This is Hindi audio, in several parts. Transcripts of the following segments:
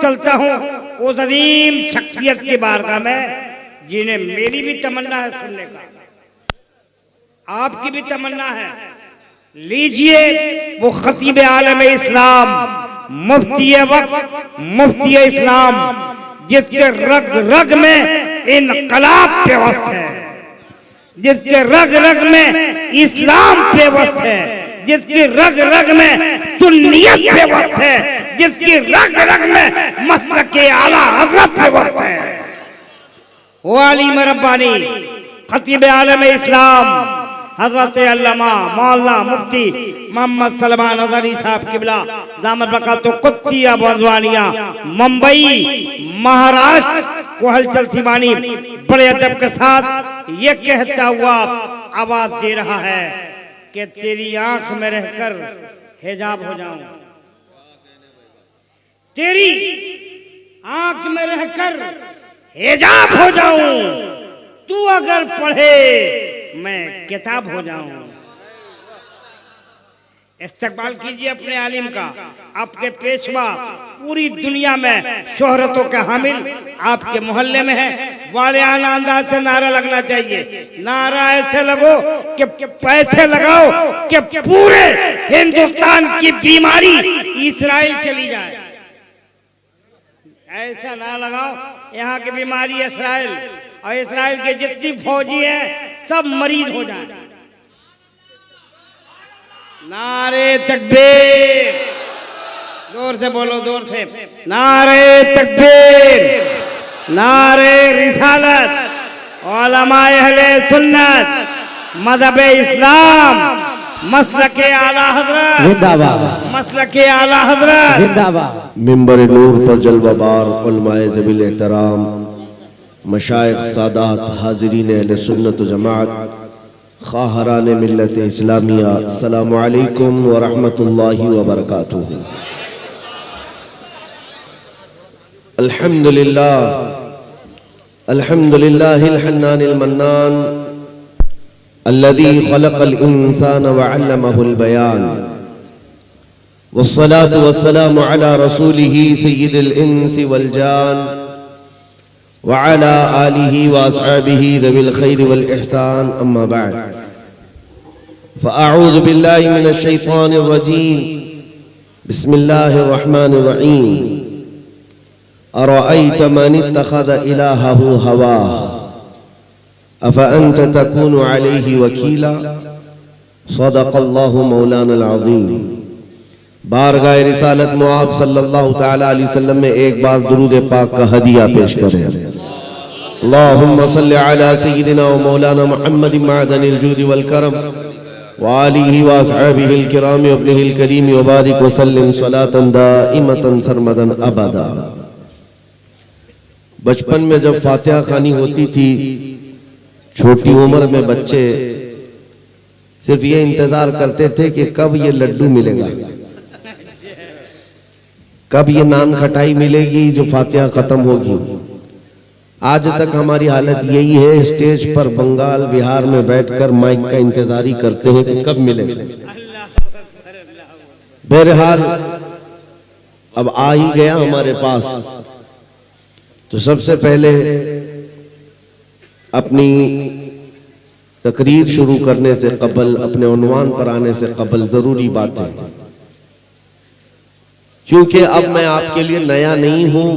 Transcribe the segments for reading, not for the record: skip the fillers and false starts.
चलता हूँ उस अजीम शख्सियत की बारगाह में जिन्हें मेरी भी तमन्ना है सुनने का, आपकी भी तमन्ना है। लीजिए वो खतीब आलम इस्लाम, मुफ्ती वक्त, मुफ्ती इस्लाम, जिसके रग रग में इनकलाब पेवस्त है, जिसके रग रग में इस्लाम पेवस्त है, जिसकी रग रग में सुन्नियत पेवस्त है, जिसकी रग रग में मसलक आला हज़रत पेवस्त है। वो आलिम रब्बानी खतीब आलम इस्लाम हज़रत अल्लामा मौलाना मुफ्ती मोहम्मद सलमान अज़हरी साहब किबला दामद बरकातुहू कुत्तिया बंदवानिया, मुंबई महाराष्ट्र को हलचल सीमानी बड़े अदब के साथ ये कहता हुआ आवाज दे रहा है कि तेरी आंख में रहकर हिजाब हो जाऊं, तेरी आंख में रहकर हिजाब हो जाऊं, तू अगर पढ़े मैं किताब हो जाऊं। इस्तकबाल कीजिए अपने आलिम का, आपके पेशवा पूरी दुनिया में शोहरतों के हामिल आपके मोहल्ले में है। वालियाना अंदाज से नारा लगना चाहिए, नारा ऐसे लगो कि पैसे लगाओ कि पूरे हिंदुस्तान की बीमारी इस्राइल चली जाए। ऐसा ना लगाओ यहाँ की बीमारी इस्राइल और इस्राइल के जितनी फौजी हैं सब मरीज हो जाए। नारे तकबीर, जोर से बोलो, जोर से। नारे तकबीर, नारे रिसालत, उलमाए अहले सुन्नत, मज़हब इस्लाम, मसलके आला हज़रत जिंदाबाद, मसलके आला हज़रत जिंदाबाद। मिंबर नूर पर जलवाबार उलमाए ज़बील एहतराम, मशाइख सादात, हाज़रीन अहले सुन्नत व जमात, ख़ाहरान मिल्लत इस्लामिया, अस्सलामु अलैकुम व रहमतुल्लाहि व बरकातुहू। अल्हम्दुलिल्लाह, अल्हम्दुलिल्लाहिल हन्नानिल मन्नान, अल्लज़ी ख़लक़ल इंसान व अल्लमहुल बयान, वस्सलातु वस्सलामु अला रसूलिही सय्यिदिल इंसी वल जान, व अला आलिही व अस्हाबिही ज़विल खैरि वल इहसान, अम्मा बअद। फ़अऊज़ु बिल्लाहि मिनश शैतानिर रजीम, बिस्मिल्लाहिर रहमानिर रहीम। अरअयत मन इत्तख़ज़ इलाहहु हवाह, अफ़अन्त तकूनु अलैहि वकीला। सदक़ल्लाहु मौलानल अज़ीम। बारगाह रिसालत मुआब सल्लल्लाहु तआला अलैहि वसल्लम में एक बार दुरूद पाक का हदिया पेश करें। अल्लाहुम्मा सल्लि अला सय्यिदिना व मौलाना मुहम्मदिन मअदनिल जूदि वल करम व आलिहि व अस्हाबिहिल किराम व इब्निहिल करीम व बारिक व सल्लिम सलातन दाइमतन सरमदन अबदा। बचपन में जब फातिहा खानी होती थी, छोटी उम्र में बच्चे सिर्फ ये इंतजार करते थे कि कब ये लड्डू मिलेगा, कब ये नान खटाई मिलेगी जो फातिहा खत्म होगी। आज तक हमारी हालत यही है, स्टेज पर बंगाल बिहार में बैठकर माइक का इंतजार ही करते हैं कि कब मिलेगा। बहरहाल अब आ ही गया हमारे पास, तो सबसे पहले अपनी तकरीर शुरू करने से कबल, अपने उन्वान पर आने से कबल जरूरी बात है, क्योंकि अब मैं आपके लिए नया नहीं हूं,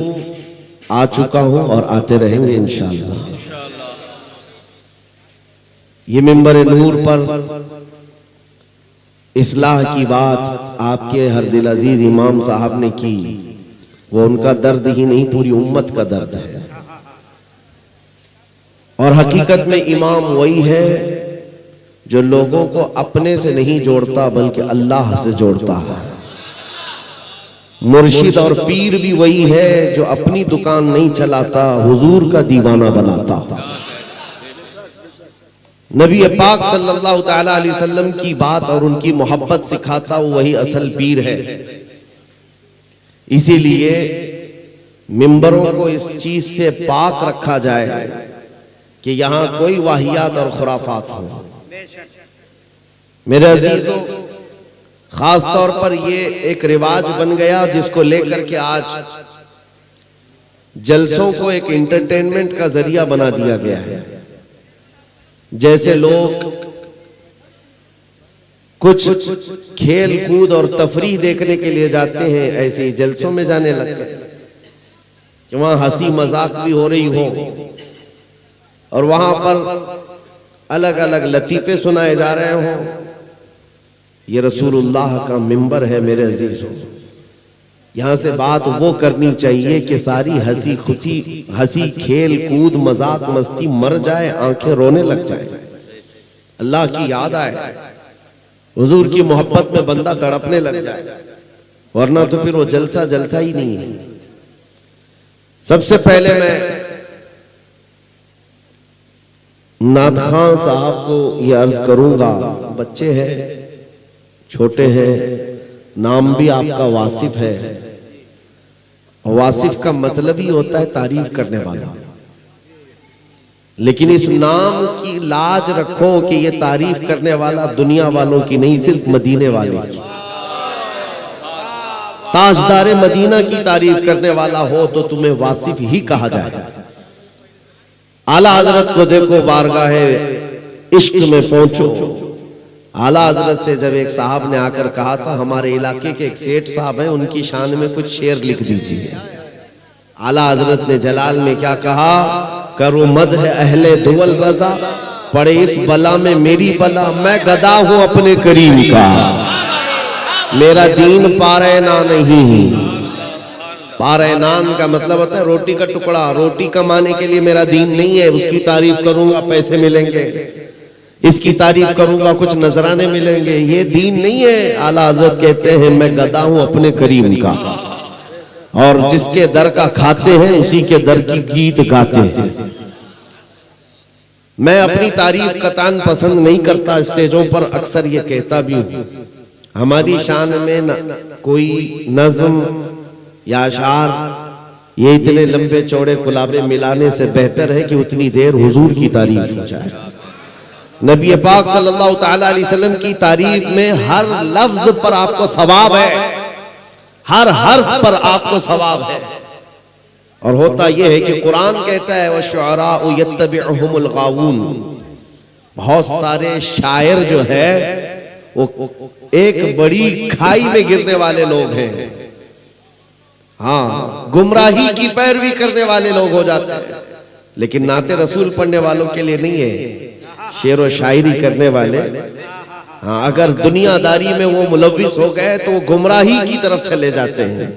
आ चुका हूं और आते रहेंगे इंशाअल्लाह। ये मिंबर नूर पर इस्लाह की बात आपके हर दिल अजीज इमाम साहब ने की, वो उनका दर्द ही नहीं, पूरी उम्मत का दर्द है। और हकीकत में इमाम वही है जो लोगों को अपने से नहीं जोड़ता बल्कि अल्लाह से जोड़ता है। मुर्शिद और पीर भी वही है जो अपनी दुकान नहीं चलाता, हुजूर का दीवाना बनाता। नबी पाक सल्लल्लाहु तआला अलैहि वसल्लम की बात और उनकी मोहब्बत सिखाता वही असल पीर है। इसीलिए मिंबरों को इस चीज से पाक रखा जाए कि यहां कोई वाहियात और खुराफात हो। मेरे अजीजों, खास तौर पर ये एक रिवाज बन गया जिसको लेकर के आज जलसों को एक एंटरटेनमेंट का जरिया बना दिया गया है। जैसे लोग कुछ खेल कूद और तफरीह देखने के लिए जाते हैं, ऐसे ही जलसों में जाने लग गए कि वहां हंसी मजाक भी हो रही हो और वहां पर अलग अलग लतीफे सुनाए जा रहे हो। ये रसूलुल्लाह का मिंबर है मेरे अजीजों। यहां से बात वो करनी चाहिए कि सारी हंसी खुशी, हंसी खेल कूद मजाक मस्ती मर जाए, आंखें रोने लग जाए, अल्लाह की याद आए, हुजूर की मोहब्बत में बंदा तड़पने लग जाए, वरना तो फिर वो जलसा जलसा ही नहीं है। सबसे पहले मैं नाथ खान साहब को यह अर्ज करूंगा, बच्चे हैं, छोटे हैं, नाम भी आपका वासिफ है, और वासिफ का मतलब ही होता है तारीफ करने वाला। लेकिन इस नाम की लाज रखो कि ये तारीफ करने वाला दुनिया वालों की नहीं, सिर्फ मदीने वाले की। ताजदारे मदीना की तारीफ करने वाला हो तो तुम्हें वासिफ ही कहा जाए। आला हजरत को देखो, बारगाहे इश्क में पहुंचो। आला हजरत से जब एक साहब ने आकर कहा था, हमारे इलाके के एक सेठ साहब हैं, उनकी शान में कुछ शेर लिख दीजिए। आला हजरत ने जलाल में क्या कहा, करो मद है अहले दुवल रजा, पड़े इस बला में मेरी बला, मैं गदा हूं अपने करीम का, मेरा दीन पारैना नहीं। पारैनान का मतलब होता है रोटी का टुकड़ा, रोटी कमाने के लिए मेरा दीन नहीं है, उसकी तारीफ करूंगा पैसे मिलेंगे, इसकी तारीफ करूंगा कुछ नजराने मिलेंगे, ये दीन नहीं है। आला हजरत कहते हैं मैं गदा हूं अपने करीम का, और जिसके दर का खाते हैं उसी के दर की गीत गाते हैं। मैं अपनी तारीफ कतान पसंद नहीं करता, स्टेजों पर अक्सर ये कहता भी हूं, हमारी शान में कोई नज्म या अशार ये इतने लंबे चौड़े कुलाबे मिलाने से बेहतर है कि उतनी देर हुजूर की तारीफ हो जाए। नबी पाक सल्लल्लाहु तआला अलैहि वसल्लम की तारीफ में हर लफ्ज पर आपको सवाब है, हर हर्फ पर आपको सवाब है। और होता यह है कि कुरान कहता है वशुअराउ यत्तबिउहुमुल गावून, बहुत सारे शायर जो है वो एक बड़ी खाई में गिरने वाले लोग हैं। हाँ, गुमराही की पैरवी करने वाले लोग हो जाते हैं, लेकिन नाते रसूल पढ़ने वालों के लिए नहीं है। शेर व शायरी करने वाले, हाँ, अगर दुनियादारी में वो मुलव्विस हो गए तो वो गुमराही की तरफ चले जाते हैं।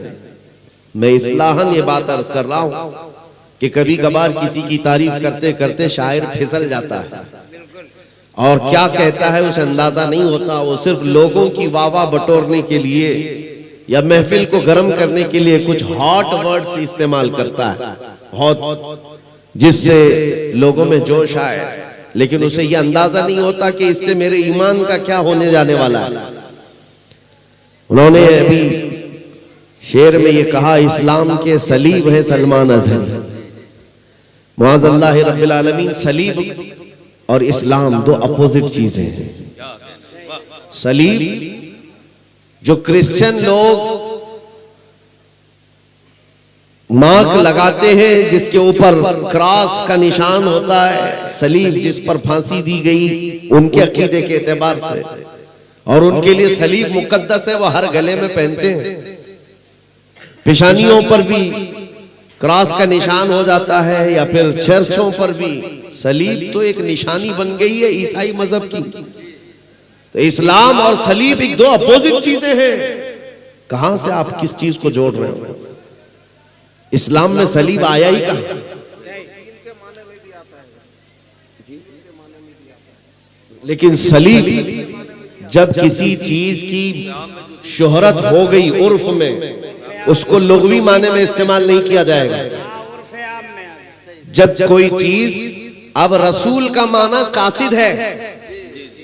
मैं इस्लाहन ये बात अर्ज कर रहा हूं कि कभी कभार किसी की तारीफ करते करते शायर फिसल जाता है और क्या कहता है उसे अंदाजा नहीं होता। वो सिर्फ लोगों की वाह बटोरने के लिए या महफिल को गर्म करने के लिए कुछ हॉट वर्ड्स इस्तेमाल करता है बहुत, जिससे लोगों में जोश आए, लेकिन उसे यह अंदाजा नहीं होता कि इससे मेरे ईमान का क्या होने जाने वाला है। उन्होंने अभी शेर में ये कहा, इस्लाम के सलीब है सलमान अजहरी, मुआज़ल्लाह रब्बिल आलमीन। सलीब और इस्लाम दो अपोजिट चीजें हैं। सलीब जो क्रिश्चियन लोग मार्क लगाते हैं जिसके ऊपर क्रॉस का निशान होता है, सलीब जिस पर फांसी दी गई उनके अकीदे के एतबार से, और उनके लिए सलीब मुकद्दस है, वो हर गले में पहनते हैं। पेशानियों पर भी क्रॉस का निशान हो जाता है, या फिर चर्चों पर भी सलीब तो एक निशानी बन गई है ईसाई मजहब की। तो इस्लाम और सलीब एक दो अपोजिट चीजें हैं। कहां से आप किस चीज को जोड़ रहे हो? इस्लाम में सलीब आया ही कहां? लेकिन सलीब जब किसी चीज की शोहरत हो गई उर्फ में, उसको लुग़वी माने में इस्तेमाल नहीं किया जाएगा। जब कोई चीज अब रसूल का माना कासिद है,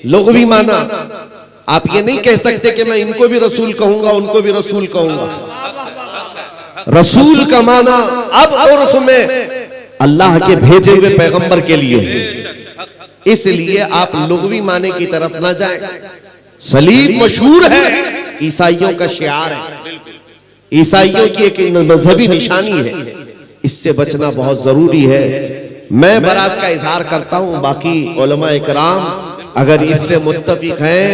लुग़वी माना, आप ये नहीं कह सकते कि मैं इनको भी रसूल कहूंगा उनको भी रसूल कहूंगा। रसूल का माना अब उर्फ में अल्लाह के भेजे हुए पैगंबर के लिए है, इसलिए आप लुग़वी माने की तरफ ना जाएं। सलीब मशहूर है, ईसाइयों का शिआर है, ईसाइयों की एक मजहबी निशानी है। इससे बचना बहुत जरूरी है। मैं बरात का इजहार करता हूं, बाकी उलमा इकराम अगर इससे मुत्तफिक हैं,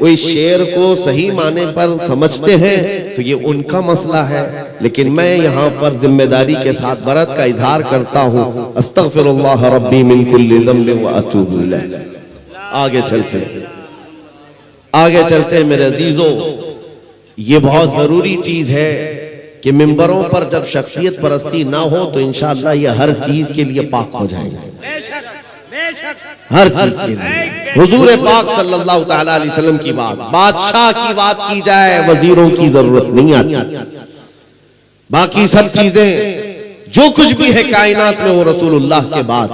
वो इस शेर को सही माने पर समझते हैं तो ये उनका मसला है, लेकिन मैं यहाँ पर जिम्मेदारी के साथ बरात का इजहार करता हूँ। अस्तगफिरुल्लाह रब्बी मिन कुल्लि ज़ंबिन व अतूबु इलैह। आगे चलते मेरे अजीजों, ये बहुत जरूरी चीज है कि मिंबरों पर जब शख्सियत परस्ती ना हो तो इंशाअल्लाह ये हर चीज के लिए पाक हो जाएगा, हर चीज के लिए। हुजूर पाक सल्लल्लाहु तआला अलैहि वसल्लम की बात, बादशाह की बात की जाए, वजीरों की जरूरत नहीं आती। बाकी सब चीजें जो कुछ भी है कायनात में वो रसूलुल्लाह के बाद।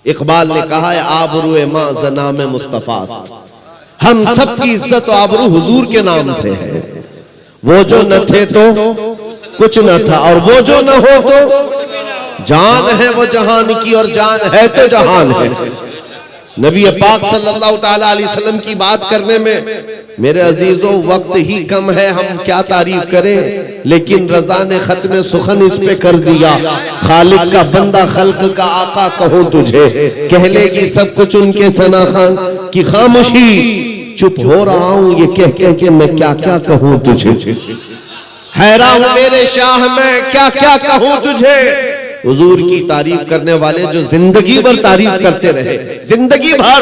इकबाल ने कहा है आबरू मा ज़नाम मुस्तफास्त, हम सबकी इज्जत और आबरू हुजूर के नाम से है। वो जो न थे तो कुछ न था, और वो जो न हो तो जान है वो जहान की, और जान है तो जहान है। नबी पाक सल्लल्लाहु तआला अलैहि वसल्लम की बात करने में मेरे अजीजों वक्त ही कम है, हम क्या तारीफ करें, लेकिन रजा ने खत्म सुखन इस पे कर दिया। खालिक का बंदा खल्क का आका कहूं तुझे, कह लेगी सब कुछ उनके सना खान की खामोशी। चुप हो रहा हूं ये कह कह के मैं क्या क्या कहूं तुझे, हैरान मेरे शाह मैं क्या क्या कहूं तुझे। हुजूर की तारीफ करने वाले जो जिंदगी भर तारीफ करते रहे, जिंदगी भर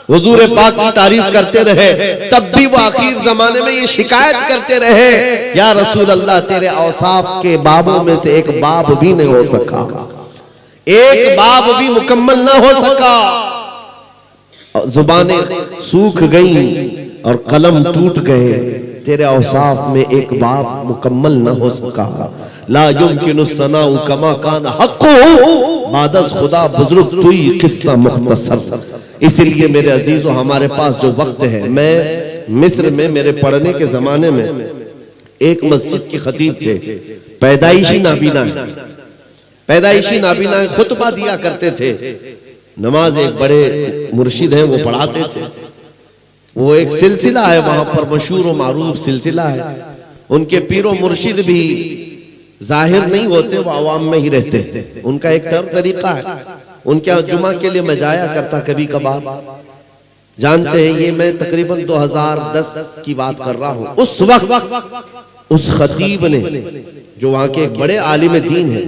हुजूर पाक की तारीफ करते रहे, तब भी वो आखिर जमाने में ये शिकायत करते रहे, या रसूल अल्लाह तेरे औसाफ के बाबों में से एक बाब भी नहीं हो सका, एक बाब भी मुकम्मल ना हो सका। जुबानें सूख गई और कलम टूट गए, तेरे औसाफ में एक बाब मुकम्मल न हो सका। ला युमकिनु सनाउ कमा कान हक़्क़ु बादस खुदा बुजुर्ग तुई किस्सा मुख्तसर। इसलिए मेरे अजीजों हमारे पास जो वक्त है, मैं मिस्र में मेरे पढ़ने के जमाने में एक मस्जिद के खतीब थे, पैदाइशी नाबीना, पैदाइशी नाबीना खुतबा दिया करते थे। नमाज एक बड़े मुर्शिद हैं वो पढ़ाते थे, वो एक सिलसिला है वहां पर, मशहूर व मारूफ सिलसिला है। उनके पीरो मुर्शिद भी जाहिर नहीं होते, वो आवाम में ही रहते हैं, उनका एक तरीका है। उनके यहाँ जुमा के लिए मैं जाया करता कभी कभार, जानते हैं ये मैं तकरीबन 2010 की बात कर रहा हूँ। उस वक्त उस खतीब ने जो वहां के एक बड़े आलिम दीन है,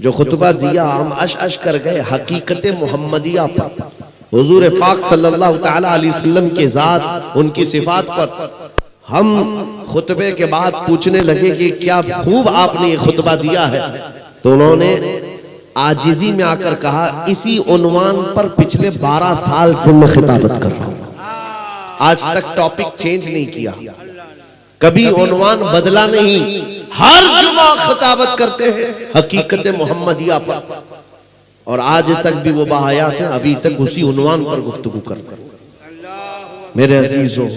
जो खुतबा दिया, हम अश कर गए हकीकत मोहम्मदिया पर, हुजूर पाक सल्लल्लाहु तआला अलैहि वसल्लम के जात, उनकी सिफात पर। हम खुतबे के बाद पूछने लगे कि क्या खूब आपने ये खुतबा दिया है, तो उन्होंने आजिजी में आकर कहा इसी उन्वान पर पिछले 12 साल से मैं खिताबत कर रहा हूं, आज तक टॉपिक चेंज नहीं किया, कभी उन्वान बदला नहीं, हर जुमा खिताबत करते हैं हकीकत मोहम्मदिया पर, और आज तक भी वो बाहयात हैं, अभी तक उसी उन्वान पर गुफ्तगू कर। मेरे अजीजों,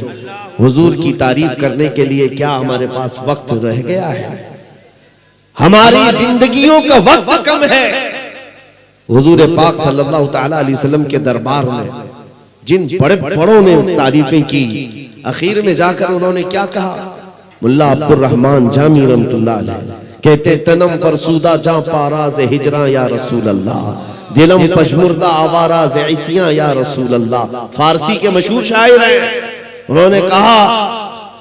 हुजूर की तारीफ करने के लिए क्या हमारे पास वक्त रह गया है? हमारी जिंदगियों का वक्त कम है। हुजूर पाक सल्लल्लाहु तआला अलैहि वसल्लम के दरबार में जिन बड़े बड़ों ने तारीफें की, आखिर में जाकर उन्होंने क्या कहा? मुल्ला अब्दुर रहमान जामी रहमतुल्लाह अलैह कहते तनम फरसूदा जा पाराज हिजरा या रसूल अल्लाह, दिलम पशमुर्दा आवाराज इसिया या रसूल अल्लाह। फारसी के मशहूर शायर हैं, उन्होंने कहा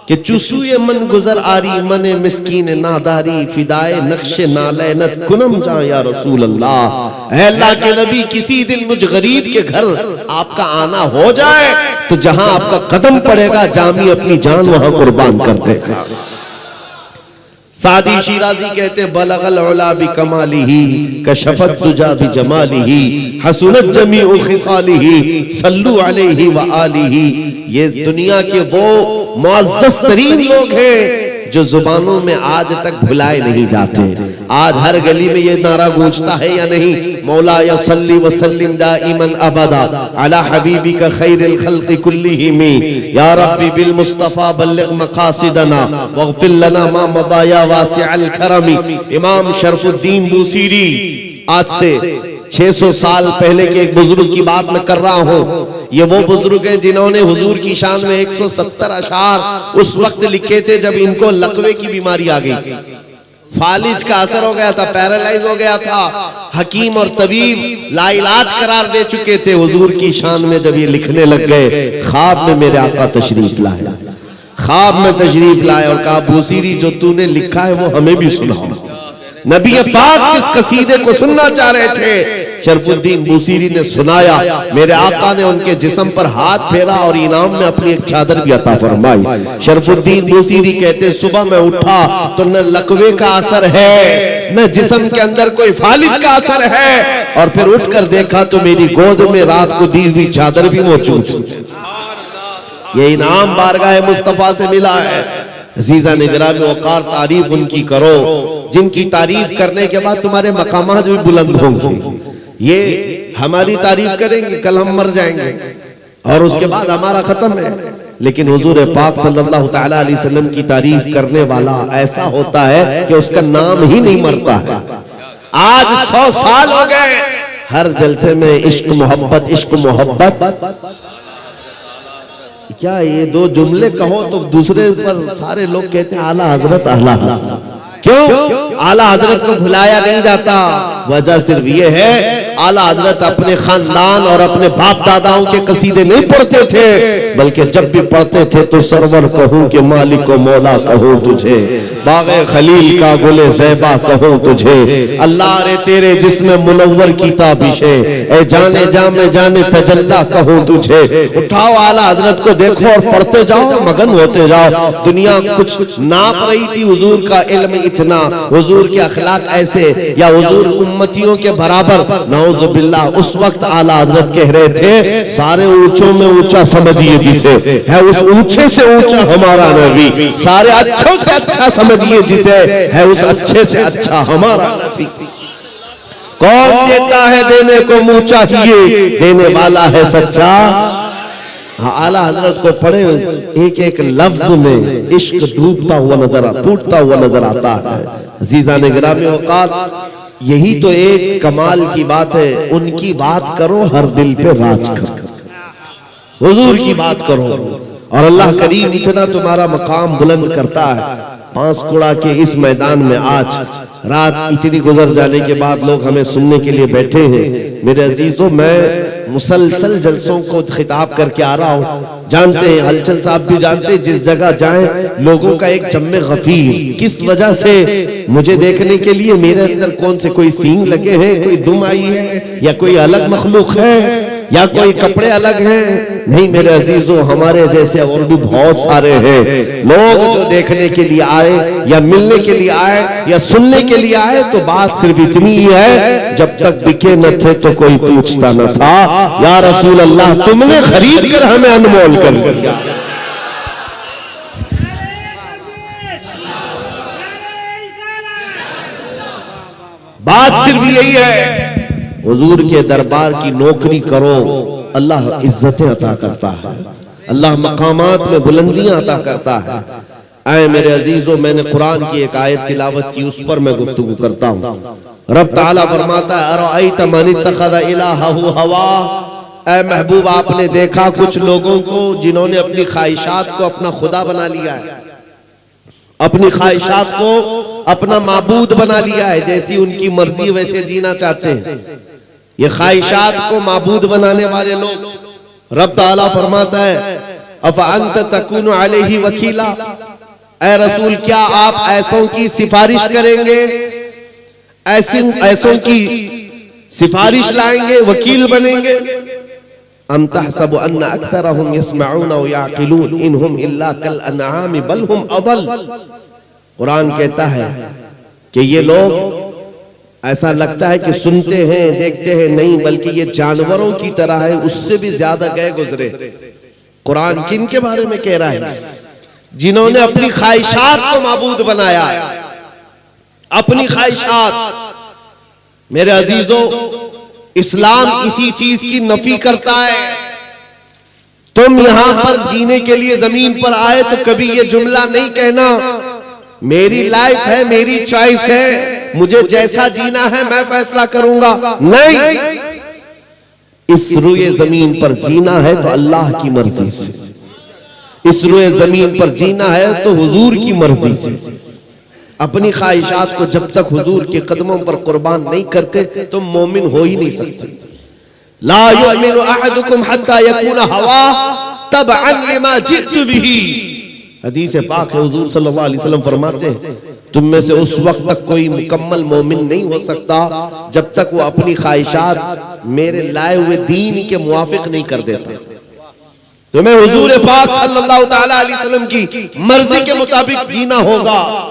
कि चुसूए मन गुजर आरी मने मिस्कीन नादारी फिदाए नक्शे नालैनत कुनम जा या रसूल अल्लाह। अल्लाह के नबी किसी दिन मुझ गरीब के घर आपका आना हो जाए तो जहां आपका कदम पड़ेगा जामी अपनी जान वहां कुर्बान कर देगा। सादी शिराजी कहते बलगल उला बि कमालिही कशफत तुजा बि जमालिही हसनत जमीउ खिसालिही सल्लु अलैहि व आलिही। ये दुनिया के वो मुअज़्ज़ज़ तरीन लोग हैं जो जुबानों में आज तक भुलाए नहीं जाते। आज हर गली में ये नारा गूंजता है या नहीं? मौला या सल्ली व सल्लिम दाइमन अबदा अला हबीबिका खैरिल खल्क़ि कुल्लिहिम या रब्बी बिल मुस्तफा बल्लिग मकासिदना वग़फिर लना मा मदा या वासिअल करमी। इमाम शरफुद्दीन बूसीरी, आज से 600 साल पहले के एक बुजुर्ग की बात मैं कर रहा हूँ। ये वो बुजुर्ग हैं जिन्होंने हुजूर की शान में 170 अशार उस वक्त लिखे थे जब इनको लकवे की बीमारी आ गई थी। फालिज का असर हो गया था, पैरालाइज हो गया था। हकीम और तबीब लाइलाज करार दे चुके थे। हुजूर की शान में जब ये लिखने लग गए, ख्वाब में मेरे आका तशरीफ लाए, ख्वाब में तशरीफ लाए और कहा बूसीरी जो तूने लिखा है वो हमें भी सुनाओ। नबी पाक जिस कसीदे को सुनना चाह रहे थे, शरफुद्दीन बूसीरी ने सुनाया। मेरे आका ने उनके जिस्म पर हाथ फेरा और इनाम में अपनी एक चादर भी अता फरमाई। शरफुद्दीन बूसीरी कहते सुबह में उठा तो न लकवे का असर है, न जिस्म के अंदर कोई फालिज का असर है, और फिर उठकर देखा तो मेरी गोद में रात को दी हुई चादर भी मौजूद। ये इनाम बारगाह मुस्तफा से मिला है। अजीजा निगरान वकार तारीफ उनकी करो जिनकी तारीफ करने के बाद तुम्हारे मकामात भी बुलंद होंगे। ये हमारी तारीफ करेंगे, कल हम मर जाएंगे और उसके बाद हमारा खत्म है। लेकिन हुजूर पाक सल्लल्लाहु तआला अलैहि वसल्लम की तारीफ करने वाला ऐसा होता है कि उसका नाम ही नहीं मरता है। आज 100 साल हो गए, हर जलसे में इश्क मोहब्बत, इश्क मोहब्बत। क्या ये दो जुमले कहो तो दूसरे पर सारे लोग कहते हैं आला हजरत, आला हजरत। क्यों आला हजरत को भुलाया नहीं जाता? वजह सिर्फ ये है आला हजरत अपने खानदान और अपने बाप दादाओं के कसीदे नहीं पढ़ते थे, बल्कि जब भी पढ़ते थे तो सरवर कहूं कि मालिक व मौला कहूं तुझे, बागे खलील का गुले ज़ैबा कहूं तुझे, अल्लाह रे तेरे जिस्म मुनव्वर की ताबिशे, ए जाने जामे जाने तजल्ला कहूं तुझे। उठाओ आला हजरत को देखो और पढ़ते जाओ, मगन होते जाओ। दुनिया कुछ नाप रही थी हुजूर का इल्म इतना, हुजूर के अखलाक ऐसे, या हुजूर उम्मतियों के बराबर, नाउज़ुबिल्लाह। उस वक्त आला हजरत कह रहे थे सारे ऊंचों में ऊंचा समझिए जिसे, है उस ऊंचे से ऊंचा हमारा नबी, सारे अच्छों से अच्छा समझिए जिसे, है उस अच्छे से अच्छा हमारा नबी। कौन देता है देने को मुंह चाहिए, देने वाला है सच्चा। आला हजरत को पढ़े, एक एक लफ्ज में इश्क डूबता हुआ नजर, टूटता हुआ नजर आता है। अजीजा ने गिरामी औकात, यही तो एक कमाल की बात है। उनकी बात करो, हर दिल पे राज करो, हुजूर की बात करो, और अल्लाह करीम इतना तुम्हारा मकाम बुलंद करता है। पांसकुड़ा के इस मैदान में आज रात इतनी गुजर जाने के बाद लोग हमें सुनने के लिए बैठे हैं। मेरे अजीजों, मैं मुसलसल जलसों को खिताब करके आ रहा हूँ। जानते हैं, हलचल साहब भी जानते हैं, जिस जगह जाएं लोगों का एक जम्मे गफीर, किस वजह से? मुझे देखने के लिए मेरे अंदर कौन से कोई सींग लगे हैं, कोई दुम आई है, या कोई अलग मखलूक है, या कोई कपड़े अलग हैं? नहीं मेरे अजीजों, हमारे जैसे और भी बहुत सारे हैं लोग जो देखने के लिए आए, या मिलने के लिए आए, या सुनने के लिए आए। तो बात सिर्फ इतनी ही है, जब तक बिके न थे तो कोई पूछता न था, या रसूल अल्लाह तुमने खरीद कर हमें अनमोल कर दिया। बात सिर्फ यही है, हुजूर के दरबार की नौकरी करो, अल्लाह इज्जतें अता करता है, अल्लाह मकामात में बुलंदियां अता करता है। आए मेरे अजीजों, मैंने कुरान की एक आयत तिलावत की, उस पर मैं गुफ्तगू करता हूँ। रब ताला फरमाता है, अरअयत मन इत्तखज़ इलाहहु हवा। ऐ महबूब, आपने देखा कुछ लोगों को जिन्होंने अपनी ख्वाहिशात को अपना खुदा बना लिया है, अपनी ख्वाहिशात को अपना माबूद बना लिया है, जैसी उनकी मर्जी वैसे जीना चाहते हैं। ये ख्वाहिशात को माबूद बनाने वाले लोग, रब ताला फरमाता है अफ़अन्त तकूनु अलैहि वकीला। ऐ रसूल, क्या आप ऐसों की सिफारिश करेंगे, ऐसों की सिफारिश लाएंगे, वकील बनेंगे? अम तहसबु अन्ना अक्सरहुम यस्मऊना व याक़िलून इनहुम इल्ला कल अनआम बल हुम अदल। कुरान कहता है कि ये लोग, ऐसा लगता है कि सुनते हैं देखते हैं, नहीं बल्कि ये जानवरों की तरह है, उससे भी ज्यादा गए गुजरे। कुरान किन के बारे में कह रहा है? जिन्होंने अपनी ख्वाहिशात को माबूद बनाया, अपनी ख्वाहिशात। मेरे अजीजों, इस्लाम इसी चीज की नफी करता है। तुम यहां पर जीने के लिए जमीन पर आए तो कभी ये जुमला नहीं कहना मेरी लाइफ है, मेरी चॉइस है, मुझे जैसा जीना है मैं फैसला करूंगा। नहीं, इस रुए जमीन पर जीना है तो अल्लाह की मर्जी से, इस रुए जमीन पर जीना है तो हुजूर की मर्जी से। अपनी ख्वाहिशात को जब तक हुजूर के कदमों पर कुर्बान नहीं करते तो मोमिन हो ही नहीं सकते। ला युमिनु अहदुकुम हत्ता यकूना हवा तबअन लिमा जितु बिही। हदीस पाक है, हुजूर सल्लल्लाहु अलैहि वसल्लम फरमाते हैं तुम में से उस वक्त तक कोई मुकम्मल मोमिन नहीं हो सकता जब तक वो अपनी ख्वाहिशात मेरे लाए हुए दीन के मुवाफिक नहीं कर देता। तुम्हें हुजूर पाक सल्लल्लाहु ताला अलैहि वसल्लम की मर्जी के मुताबिक जीना होगा।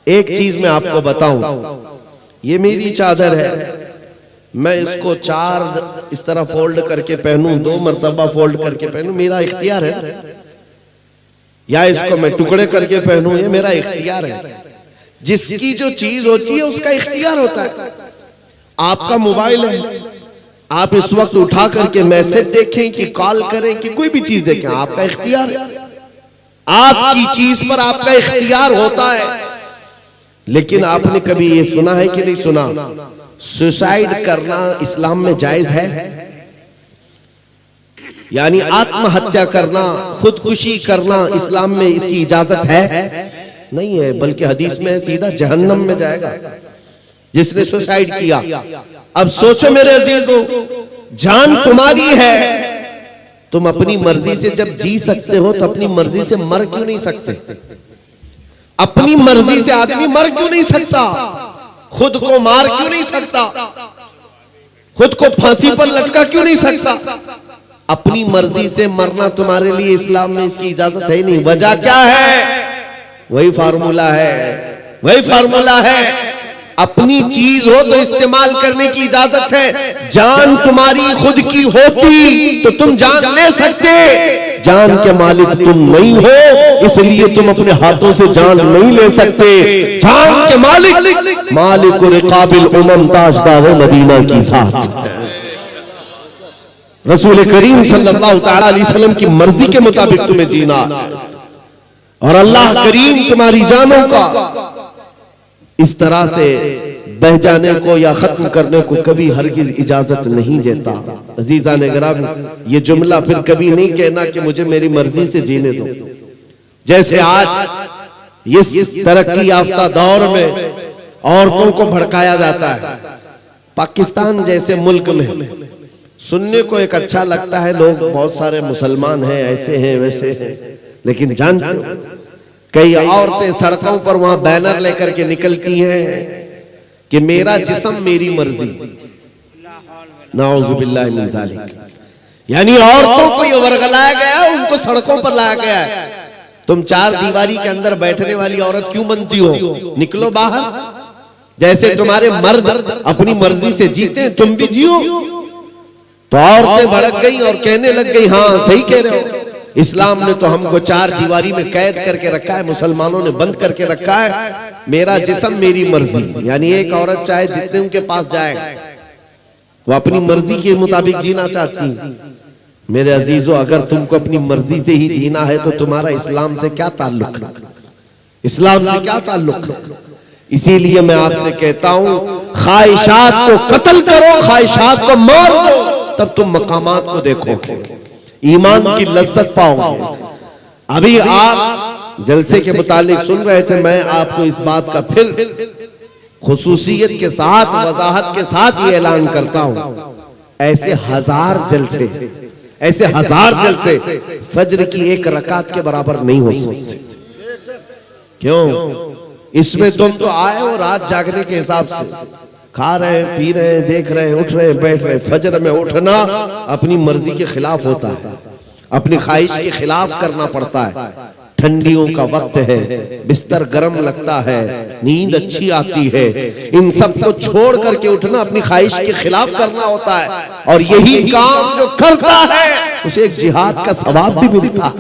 एक चीज मैं आपको बताऊं, ये मेरी चादर है, मैं इसको 4 इस तरह फोल्ड करके पहनूं, 2 मर्तबा फोल्ड करके पहनूं, मेरा इख्तियार है, या इसको मैं टुकड़े करके पहनूं, ये मेरा इख्तियार है। जिसकी जो चीज होती है उसका इख्तियार होता है। आपका मोबाइल है, आप इस वक्त उठा करके मैसेज देखें कि कॉल करें कि कोई भी चीज देखें, आपका इख्तियार है। आपकी चीज पर आपका इख्तियार होता है। लेकिन आपने कभी ये सुना है कि नहीं सुना, सुसाइड करना इस्लाम में जायज है? यानी आत्महत्या करना, खुदकुशी करना इस्लाम में इसकी इजाजत है? नहीं है, बल्कि हदीस में सीधा जहन्नम में जाएगा जिसने सुसाइड किया। अब सोचो मेरे अजीजों, जान तुम्हारी है, तुम अपनी मर्जी से जब जी सकते हो तो अपनी मर्जी से मर क्यों नहीं सकते? अपनी मर्जी से आदमी मर क्यों नहीं सकता? खुद को मार क्यों नहीं सकता? खुद को फांसी पर लटका क्यों नहीं सकता? अपनी मर्जी से मरना तुम्हारे लिए इस्लाम में इसकी इजाजत है ही नहीं। वजह क्या है? वही फार्मूला है, वही फार्मूला है। अपनी चीज हो तो इस्तेमाल करने की इजाजत है। जान तुम्हारी खुद की होती तो तुम जान ले सकते, जान के मालिक तुम नहीं हो इसलिए तुम अपने हाथों से जान नहीं ले सकते। जान के मालिक मालिक रिकाबिल उमम ताजदार मदीना की जात रसूल करीम सल्लल्लाहु ताला अलैहि वसल्लम की मर्जी के मुताबिक तुम्हें जीना, और अल्लाह करीम तुम्हारी जानों का इस तरह से बह जाने को या खत्म करने को कभी हरगिज इजाजत नहीं देता। अजीजान गिरामी, ये जुमला फिर कभी नहीं कहना कि मुझे मेरी मर्जी से जीने दो। जैसे आज इस तरक्की याफ्ता दौर में औरतों को भड़काया जाता है, पाकिस्तान जैसे मुल्क में सुनने को एक अच्छा लगता है, लोग बहुत सारे मुसलमान हैं, ऐसे हैं वैसे हैं, लेकिन जानते हो कई औरतें सड़कों पर वहां बैनर लेकर के निकलती हैं कि मेरा जिस्म मेरी मर्जी। नाउजुबिल्लाह मिन ज़ालिक। यानी औरतों को ये वर्गलाया गया, उनको सड़कों पर लाया गया है। तुम 4 दीवारी के अंदर बैठने वाली औरत क्यों बनती हो? निकलो बाहर। जैसे तुम्हारे मर्द अपनी मर्जी से जीते, तुम भी जियो। तो औरतें भड़क गई और कहने लग गई, हाँ सही कह रहे हो, इस्लाम ने तो हमको 4 दीवारी में कैद करके रखा है, मुसलमानों ने बंद करके रखा है, मेरा जिस्म मेरी मर्जी। यानी एक औरत चाहे जितने उनके पास जाए वो अपनी मर्जी के मुताबिक जीना चाहती। मेरे अजीजों, अगर तुमको अपनी मर्जी से ही जीना है तो तुम्हारा इस्लाम से क्या ताल्लुक है? इस्लाम से क्या ताल्लुक है? इसीलिए मैं आपसे कहता हूं, ख्वाहिशात को कत्ल करो, ख्वाहिशात को मार दो, तब तुम मकामात को देखोगे, ईमान की लज्जत पाओगे। अभी आप जलसे के मुतालिक सुन रहे थे, मैं आपको इस बात का फिर खुसूसियत के साथ, वजाहत के साथ ये ऐलान करता हूं, ऐसे हजार जलसे फज्र की एक रकात के बराबर नहीं हो सकते। क्यों? इसमें तुम तो आए हो रात जागने के हिसाब से, खा रहे हैं, पी रहे हैं, देख रहे हैं, उठ रहे हैं, बैठ रहे हैं। फजर में उठना अपनी मर्जी के खिलाफ होता है, अपनी ख्वाहिश के खिलाफ करना पड़ता है। ठंडियों का वक्त है, बिस्तर गर्म लगता है, नींद अच्छी आती है, इन सब को छोड़ करके उठना अपनी ख्वाहिश के खिलाफ करना होता है। और यही काम जो करता है उसे एक जिहाद का सवाब भी मिलता है,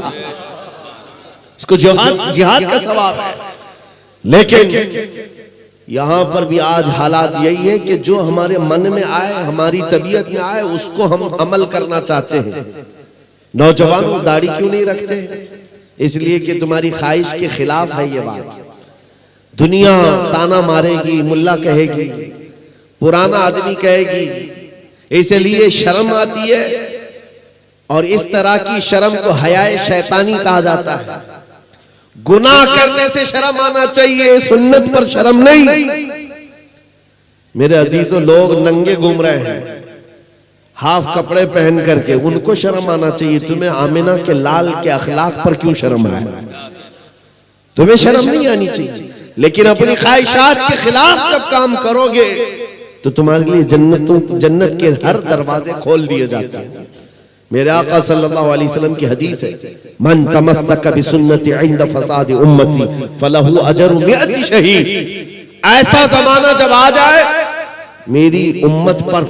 इसको जिहाद का सवाब है। लेकिन यहां पर भी आज हालात यही है कि जो हमारे मन में आए, हमारी तबीयत में आए, उसको हम अमल करना चाहते हैं। नौजवानों, दाढ़ी क्यों नहीं रखते? इसलिए कि तुम्हारी ख्वाहिश के खिलाफ है ये बात। दुनिया ताना मारेगी, मुल्ला कहेगी, पुराना आदमी कहेगी, इसलिए शर्म आती है। और इस तरह की शर्म को हयाए शैतानी कहा जाता है। गुनाह करने से शर्म आना चाहिए, सुन्नत पर शर्म नहीं। मेरे अजीजों, लोग नंगे घूम रहे हैं हाफ कपड़े पहन करके, उनको शर्म आना चाहिए। तुम्हें आमिना के लाल के अखलाक पर क्यों शर्म आए? तुम्हें शर्म नहीं आनी चाहिए। लेकिन अपनी ख्वाहिशात के खिलाफ जब काम करोगे तो तुम्हारे लिए जन्नत के हर दरवाजे खोल दिए जाते हैं। मेरे आका सल्लल्लाहु अलैहि वसल्लम की हदीस है, मन तमस्सक बिसुन्नति इंद फसाद उम्मती फलहु अजरु मिअति शहीद। ऐसा जमाना जब आ जाए मेरी उम्मत पर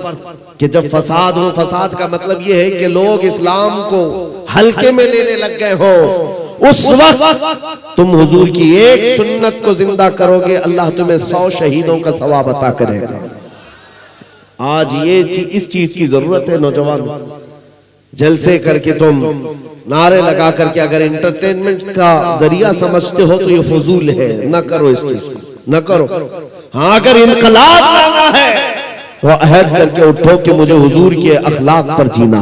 कि जब फसाद हो, फसाद का मतलब यह है कि लोग इस्लाम को हल्के में लेने लग गए हो, उस वक्त तुम हुजूर की एक सुन्नत को जिंदा करोगे, अल्लाह तुम्हें 100 शहीदों का सवाब अता करेगा। आज इस चीज की जरूरत है। नौजवान, जलसे करके तुम नारे लगा करके अगर एंटरटेनमेंट का जरिया समझते हो तो ये फजूल है, ना करो इस चीज को, ना करो। हाँ, अगर इनकलाब लाना है तो अहद करके उठो कि मुझे हुजूर के अखलाक पर जीना,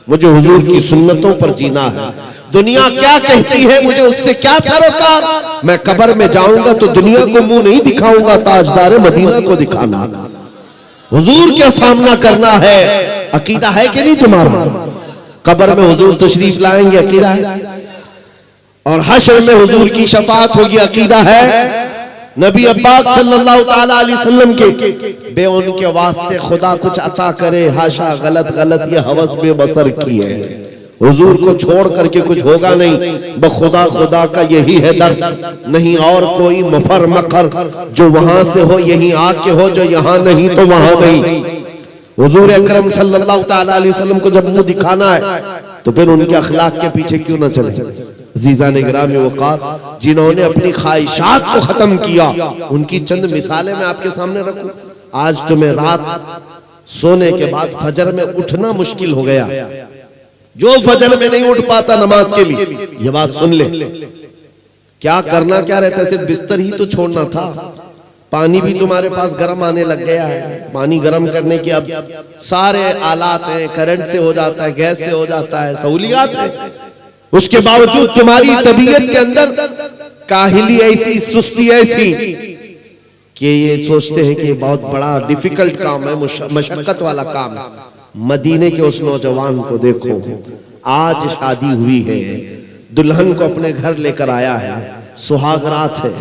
मुझे हुजूर की सुन्नतों पर जीना है। दुनिया क्या कहती है मुझे उससे क्या सरोकार। मैं कब्र में जाऊंगा तो दुनिया को मुंह नहीं दिखाऊंगा, ताजदार मदीना को दिखाना, हुजूर क्या सामना करना है। अकीदा है कि नहीं तुम्हारा? कब्र में हुजूर तशरीफ लाएंगे, अकीदा है। और हश्र में हुजूर की शफाअत होगी, अकीदा है। नबी अब्बाक सल्लल्लाहु ताला अलैहि वसल्लम के बे उनके वास्ते खुदा कुछ अता करे, हाशा, गलत गलत ये हवस बेबसर की है। हुजूर को छोड़ करके कुछ होगा नहीं, बखुदा खुदा का यही है दर्द, नहीं और कोई मफर मकर। जो वहां से हो यहीं आके हो, जो यहाँ नहीं तो वहां नहीं। हुजूर अकरम सल्लल्लाहु ताला अलैहि वसल्लम को जब मुंह दिखाना है तो फिर उनके अखलाक के पीछे क्यों ना चले। जीज़ान गिरामी वक़ार, जिन्होंने अपनी ख्वाहिशात को खत्म किया, उनकी चंद मिसालें मैं आपके सामने रखूं। आज तुम्हें रात सोने के बाद फजर में उठना मुश्किल हो गया। जो फजर में नहीं उठ पाता नमाज के लिए, ये बात सुन ले, क्या करना क्या रहता है? सिर्फ बिस्तर ही तो छोड़ना था। पानी भी तुम्हारे पास गर्म आने लग गया है। पानी गर्म करने के अब सारे आलात हैं, करंट से हो जाता है, गैस से हो जाता है, सहूलियात है। उसके बावजूद तुम्हारी तबीयत के अंदर काहिली ऐसी, सुस्ती ऐसी कि ये सोचते हैं कि बहुत बड़ा डिफिकल्ट काम है, मशक्कत वाला काम है। मदीने के उस नौजवान को देखो, आज शादी हुई है, दुल्हन को अपने घर लेकर आया है, सुहाग रात है,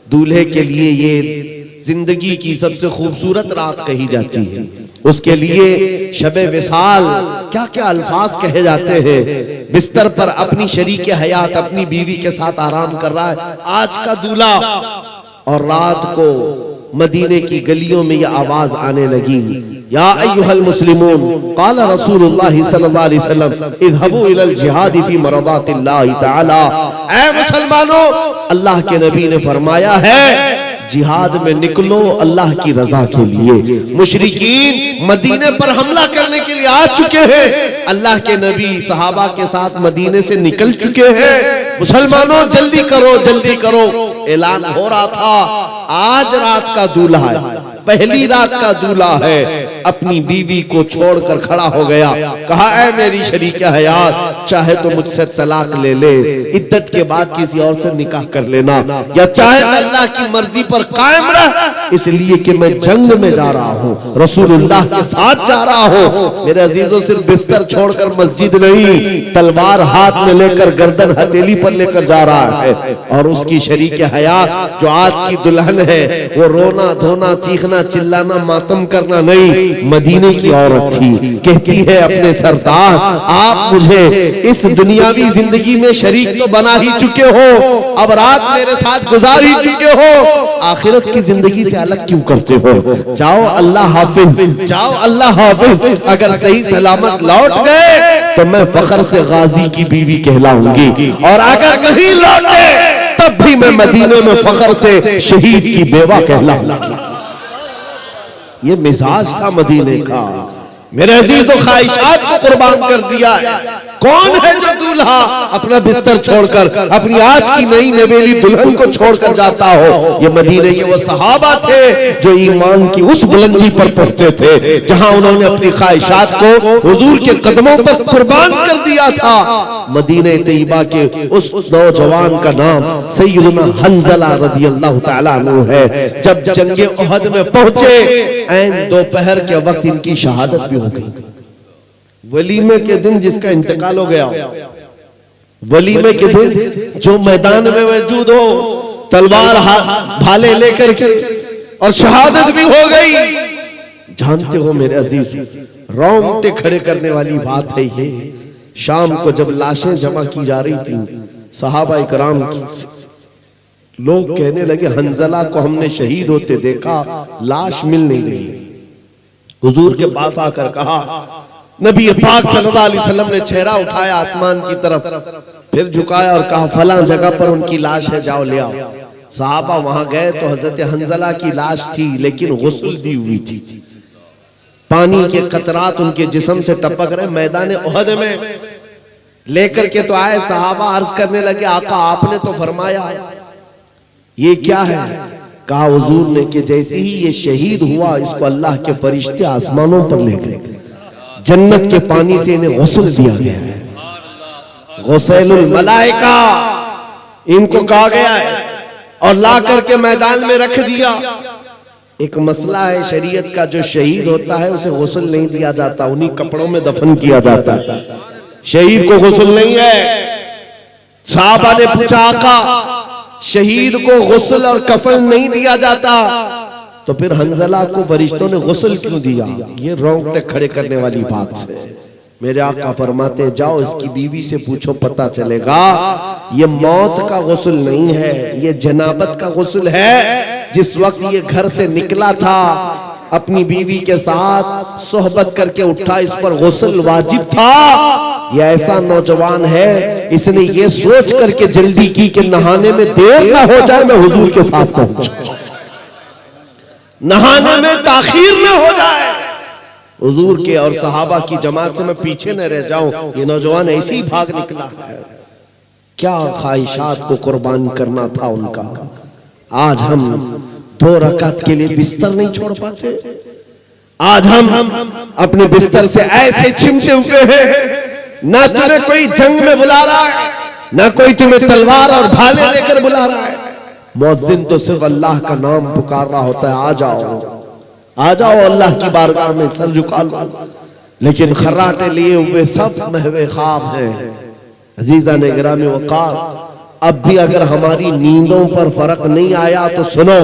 दूल्हे के लिए ये जिंदगी की सबसे खूबसूरत रात कही जाती है। उसके लिए शबे विसाल क्या क्या अल्फाज कहे जाते हैं। बिस्तर पर अपनी शरीके हयात अपनी बीवी के साथ आराम कर रहा है आज का दूल्हा, और रात को मदीने की गलियों में यह आवाज आने लगी, या अय्युहल मुस्लिमून क़ाल रसूलुल्लाह सल्लल्लाहु अलैहि वसल्लम इज़हबू इलल जिहाद फी मरदातिल्लाहि तआला। ऐ मुसलमानों, अल्लाह के नबी ने फरमाया है जिहाद में निकलो अल्लाह की रजा के लिए। मुशरिकीन मदीने पर हमला करने के लिए आ चुके हैं, अल्लाह के नबी सहाबा के साथ मदीने से निकल चुके हैं। मुसलमानों जल्दी करो, जल्दी करो। ऐलान हो रहा था आज रात का दूल्हा है, पहली रात का दूल्हा है, अपनी बीवी को छोड़कर खड़ा हो गया। कहा ऐ मेरी शरीक हयात, चाहे तो मुझसे तलाक ले ले, इद्दत के बाद किसी और से निकाह कर लेना, या चाहे अल्लाह की मर्जी पर कायम रह, इसलिए कि मैं जंग में जा रहा हूँ, रसूलुल्लाह के साथ जा रहा हूँ। मेरे अजीजों, सिर्फ बिस्तर छोड़कर मस्जिद नहीं, तलवार हाथ में लेकर गर्दन हथेली पर लेकर जा रहा है। और उसकी शरीक हयात जो आज की दुल्हन है, वो रोना धोना चीखना चिल्लाना मातम करना नहीं, मदीने की औरत थी। कहती है अपने सरदार, आप मुझे इस दुनियावी जिंदगी में शरीक तो बना ही चुके हो, अब रात मेरे साथ गुजार ही चुके हो, आखिरत की जिंदगी से अलग क्यों करते हो? जाओ अल्लाह हाफिज, जाओ अल्लाह हाफिज। अगर सही सलामत लौट गए तो मैं फख्र से गाजी की बीवी कहलाऊंगी, और अगर नहीं लौटे तब भी मैं मदीने में फख्र से शहीद की बेवा कहलाऊंगी। ये मिजाज था मदीने का, मेरे अजीज और ख्वाहिशात को कुर्बान कर दिया है। कौन है जो दूल्हा अपना बिस्तर छोड़कर अपनी आज की नई नवेली दुल्हन को छोड़कर जाता हो? ये मदीने के वो सहाबा थे जो ईमान की उस बुलंदी पर पहुंचे थे जहां उन्होंने अपनी ख्वाहिशात को हुजूर के कदमों पर कुर्बान कर दिया था। मदीने तैयबा के उस नौजवान का नाम सैयदना हंज़ला रज़ियल्लाहु तआला अन्हु है। जब जंगे उहद में पहुंचे, ऐन दोपहर के वक्त इनकी शहादत भी हो गई। वलीमे के दिन जिसका इंतकाल हो गया, वलीमे के दिन जो मैदान में मौजूद हो, तलवार भाले लेकर के, और शहादत भी हो गई। जानते हो मेरे अजीज, रोंगटे खड़े करने वाली बात है ये। शाम को जब लाशें जमा की जा रही थी सहाबा इकराम की, लोग कहने लगे हंज़ला को हमने शहीद होते देखा, लाश मिल नहीं रही। हुजूर के पास आकर कहा, नबी पाक सल्लल्लाहु अलैहि वसल्लम ने चेहरा उठाया आसमान की तरफ, फिर झुकाया और कहा फलां जगह पर उनकी लाश है, जाओ ले आओ। सहाबा वहां गए तो हजरत हंज़ला की लाश थी, लेकिन गुस्ल दी हुई थी। पानी के कतरात उनके जिस्म से टपक रहे। मैदान उहद में लेकर के तो आए, सहाबा अर्ज करने लगे, आका आपने तो फरमाया ये क्या है? कहा हुजूर ने कि जैसे ही ये शहीद हुआ इसको अल्लाह के फरिश्ते आसमानों पर ले गए, जन्नत के पानी से इन्हें गुस्ल दिया गया है। गुस्लुल मलाइका इनको कहा गया है, और ला करके मैदान में रख दिया। एक मसला है शरीयत का, जो शहीद होता है उसे गुस्ल नहीं दिया जाता, उन्हीं कपड़ों में दफन किया जाता है। शहीद को गुस्ल नहीं है। साहबा ने पूछा, आका शहीद को गुस्ल और कफन नहीं दिया जाता, तो फिर हंज़ला को फरिश्तों ने गुस्ल क्यों दिया? ये रोंगटे खड़े करने वाली बात है। मेरे आका फरमाते, जाओ इसकी बीवी से पूछो, पता चलेगा। ये मौत का गुस्ल नहीं है, ये जनाबत का गुस्ल है। जिस वक्त ये घर से निकला था अपनी बीवी के साथ सोहबत करके उठा, इस पर गुस्ल वाजिब था। ये ऐसा नौजवान है, इसने ये सोच करके जल्दी की कि नहाने में देर ना हो जाए, मैं हुजूर के साथ पहुंचूं, नहाने में ताखीर न हो जाए, हुजूर के और सहाबा की जमात से मैं पीछे न रह जाऊं। ये नौजवान ऐसे ही भाग निकला है। क्या ख्वाहिशात को कुर्बान करना था उनका। आज हम 2 रकात के लिए बिस्तर नहीं छोड़ पाते। आज हम अपने बिस्तर से ऐसे चिमटे हुए हैं, ना तुम्हें कोई जंग में बुला रहा है, ना कोई तुम्हें तलवार और भाले लेकर बुला रहा है। मुअज्जिन तो सिर्फ अल्लाह का नाम पुकार रहा होता है, आ जाओ आ जाओ अल्लाह की बारगाह में सर झुका लो। लेकिन खर्राटे लिए हुए सब महवे ख्वाब हैं। अजीजा ने गिरामी वक़ार, अब भी अगर हमारी नींदों पर फर्क नहीं आया तो सुनो,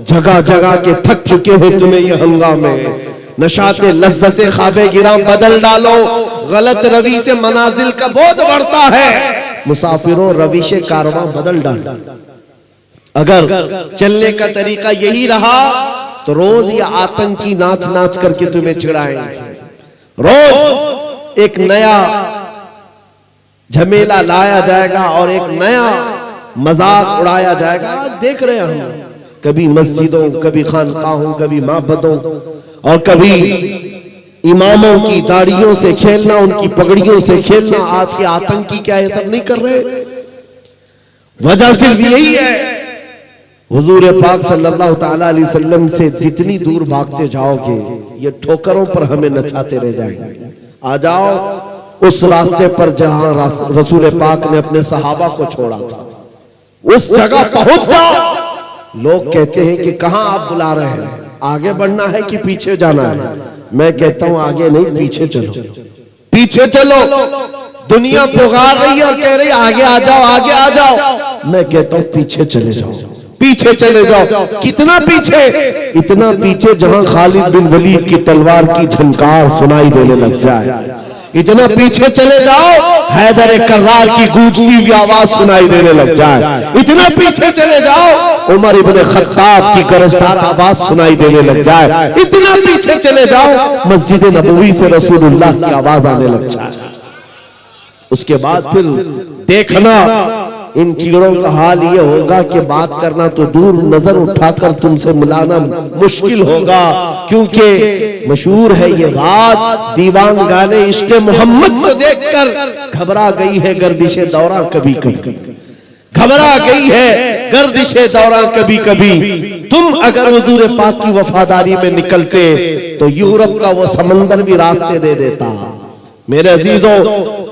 जगह जगह के थक चुके हो तुम्हें ये हंगामे। नशाते लज्जते ख्वाबे गिरा बदल डालो, गलत रवि से मनाजिल का बोध बढ़ता है। मुसाफिरों रविशे कारवां बदल डालो। अगर चलने का तरीका यही रहा तो रोज ये आतंकी नाच नाच करके तुम्हें चिढ़ाएंगे। रोज एक नया झमेला लाया जाएगा और एक नया मजाक उड़ाया जाएगा। आज देख रहे हैं हम, कभी मस्जिदों, कभी खानकाहों, कभी माबदों, और कभी इमामों की दाढ़ियों से खेलना, उनकी पगड़ियों से खेलना। आज के आतंकी क्या ये सब नहीं कर रहे? वजह सिर्फ यही है, हुजूर पाक सल्लल्लाहु ताला अलैहि वसल्लम से जितनी दूर भागते जाओगे ये ठोकरों पर हमें नचाते रह जाएंगे। आ जाओ उस रास्ते पर जहां रसूल पाक ने अपने सहाबा को छोड़ा था, उस जगह पहुंच जाओ। लोग कहते हैं कि कहां आप बुला रहे हैं, आगे बढ़ना है कि पीछे जाना है? मैं कहता हूं आगे नहीं, पीछे चलो, पीछे चलो। दुनिया पुकार रही है और कह रही आगे आ जाओ, आगे आ जाओ। मैं कहता हूं पीछे चले जाओ, पीछे चले जाओ। कितना पीछे? इतना पीछे जहां खालिद बिन वलीद की तलवार की झनकार सुनाई देने लग जाए। इतना पीछे चले जाओ हैदर कर्रार की गूंजती हुई आवाज सुनाई देने लग जाए। इतना पीछे चले जाओ उमर इब्ने खत्ताब की गरजदार आवाज सुनाई देने लग जाए। इतना पीछे चले जाओ मस्जिद नबवी से रसूलुल्लाह की आवाज आने लग जाए। उसके बाद फिर देखना इन कीड़ों का हाल ये होगा कि बात करना तो दूर, नजर उठाकर तुमसे मिलाना मुश्किल होगा, क्योंकि मशहूर है ये बात, दीवान गाने इश्क़ मोहम्मद को देखकर घबरा गई है गर्दिशे दौरा कभी कभी, घबरा गई है गर्दिशे दौरा कभी कभी। तुम अगर हुजूर पाक की वफादारी में निकलते तो यूरोप का वो समंदर भी रास्ते दे देता। मेरे अजीजों,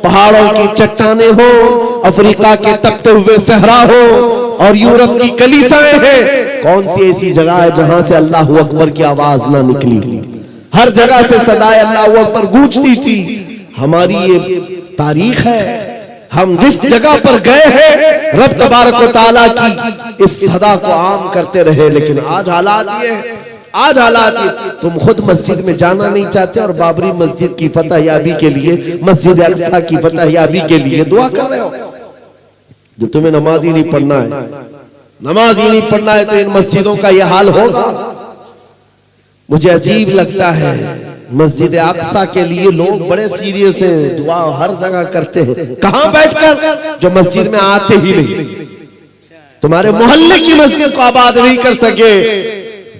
पहाड़ों की चट्टाने हो, अफ्रीका के तपते हुए सहरा हो और यूरोप की कलीसियाएं हैं, कौन सी ऐसी जगह है जहां से अल्लाह अकबर की आवाज ना निकली? हर जगह से सदाए अल्लाह अकबर गूंजती थी। हमारी ये तारीख है, हम जिस जगह पर गए हैं रब तबारक व तआला की इस सदा को आम करते रहे। लेकिन आज हालात ये, आज हालात ये, तुम खुद मस्जिद में जाना नहीं चाहते और बाबरी मस्जिद की फतह याबी के लिए, मस्जिद अक्सा की फतह याबी के लिए दुआ कर रहे हो। जो तुम्हें नमाज ही नहीं पढ़ना है, नमाज ही नहीं पढ़ना है, तो इन मस्जिदों का यह हाल होगा। मुझे अजीब लगता है, मस्जिद अक्सा के लिए लोग बड़े सीरियस हैं, दुआ हर जगह करते हैं, कहां बैठकर? जो मस्जिद में आते ही नहीं। तुम्हारे मोहल्ले की मस्जिद को आबाद नहीं कर सके,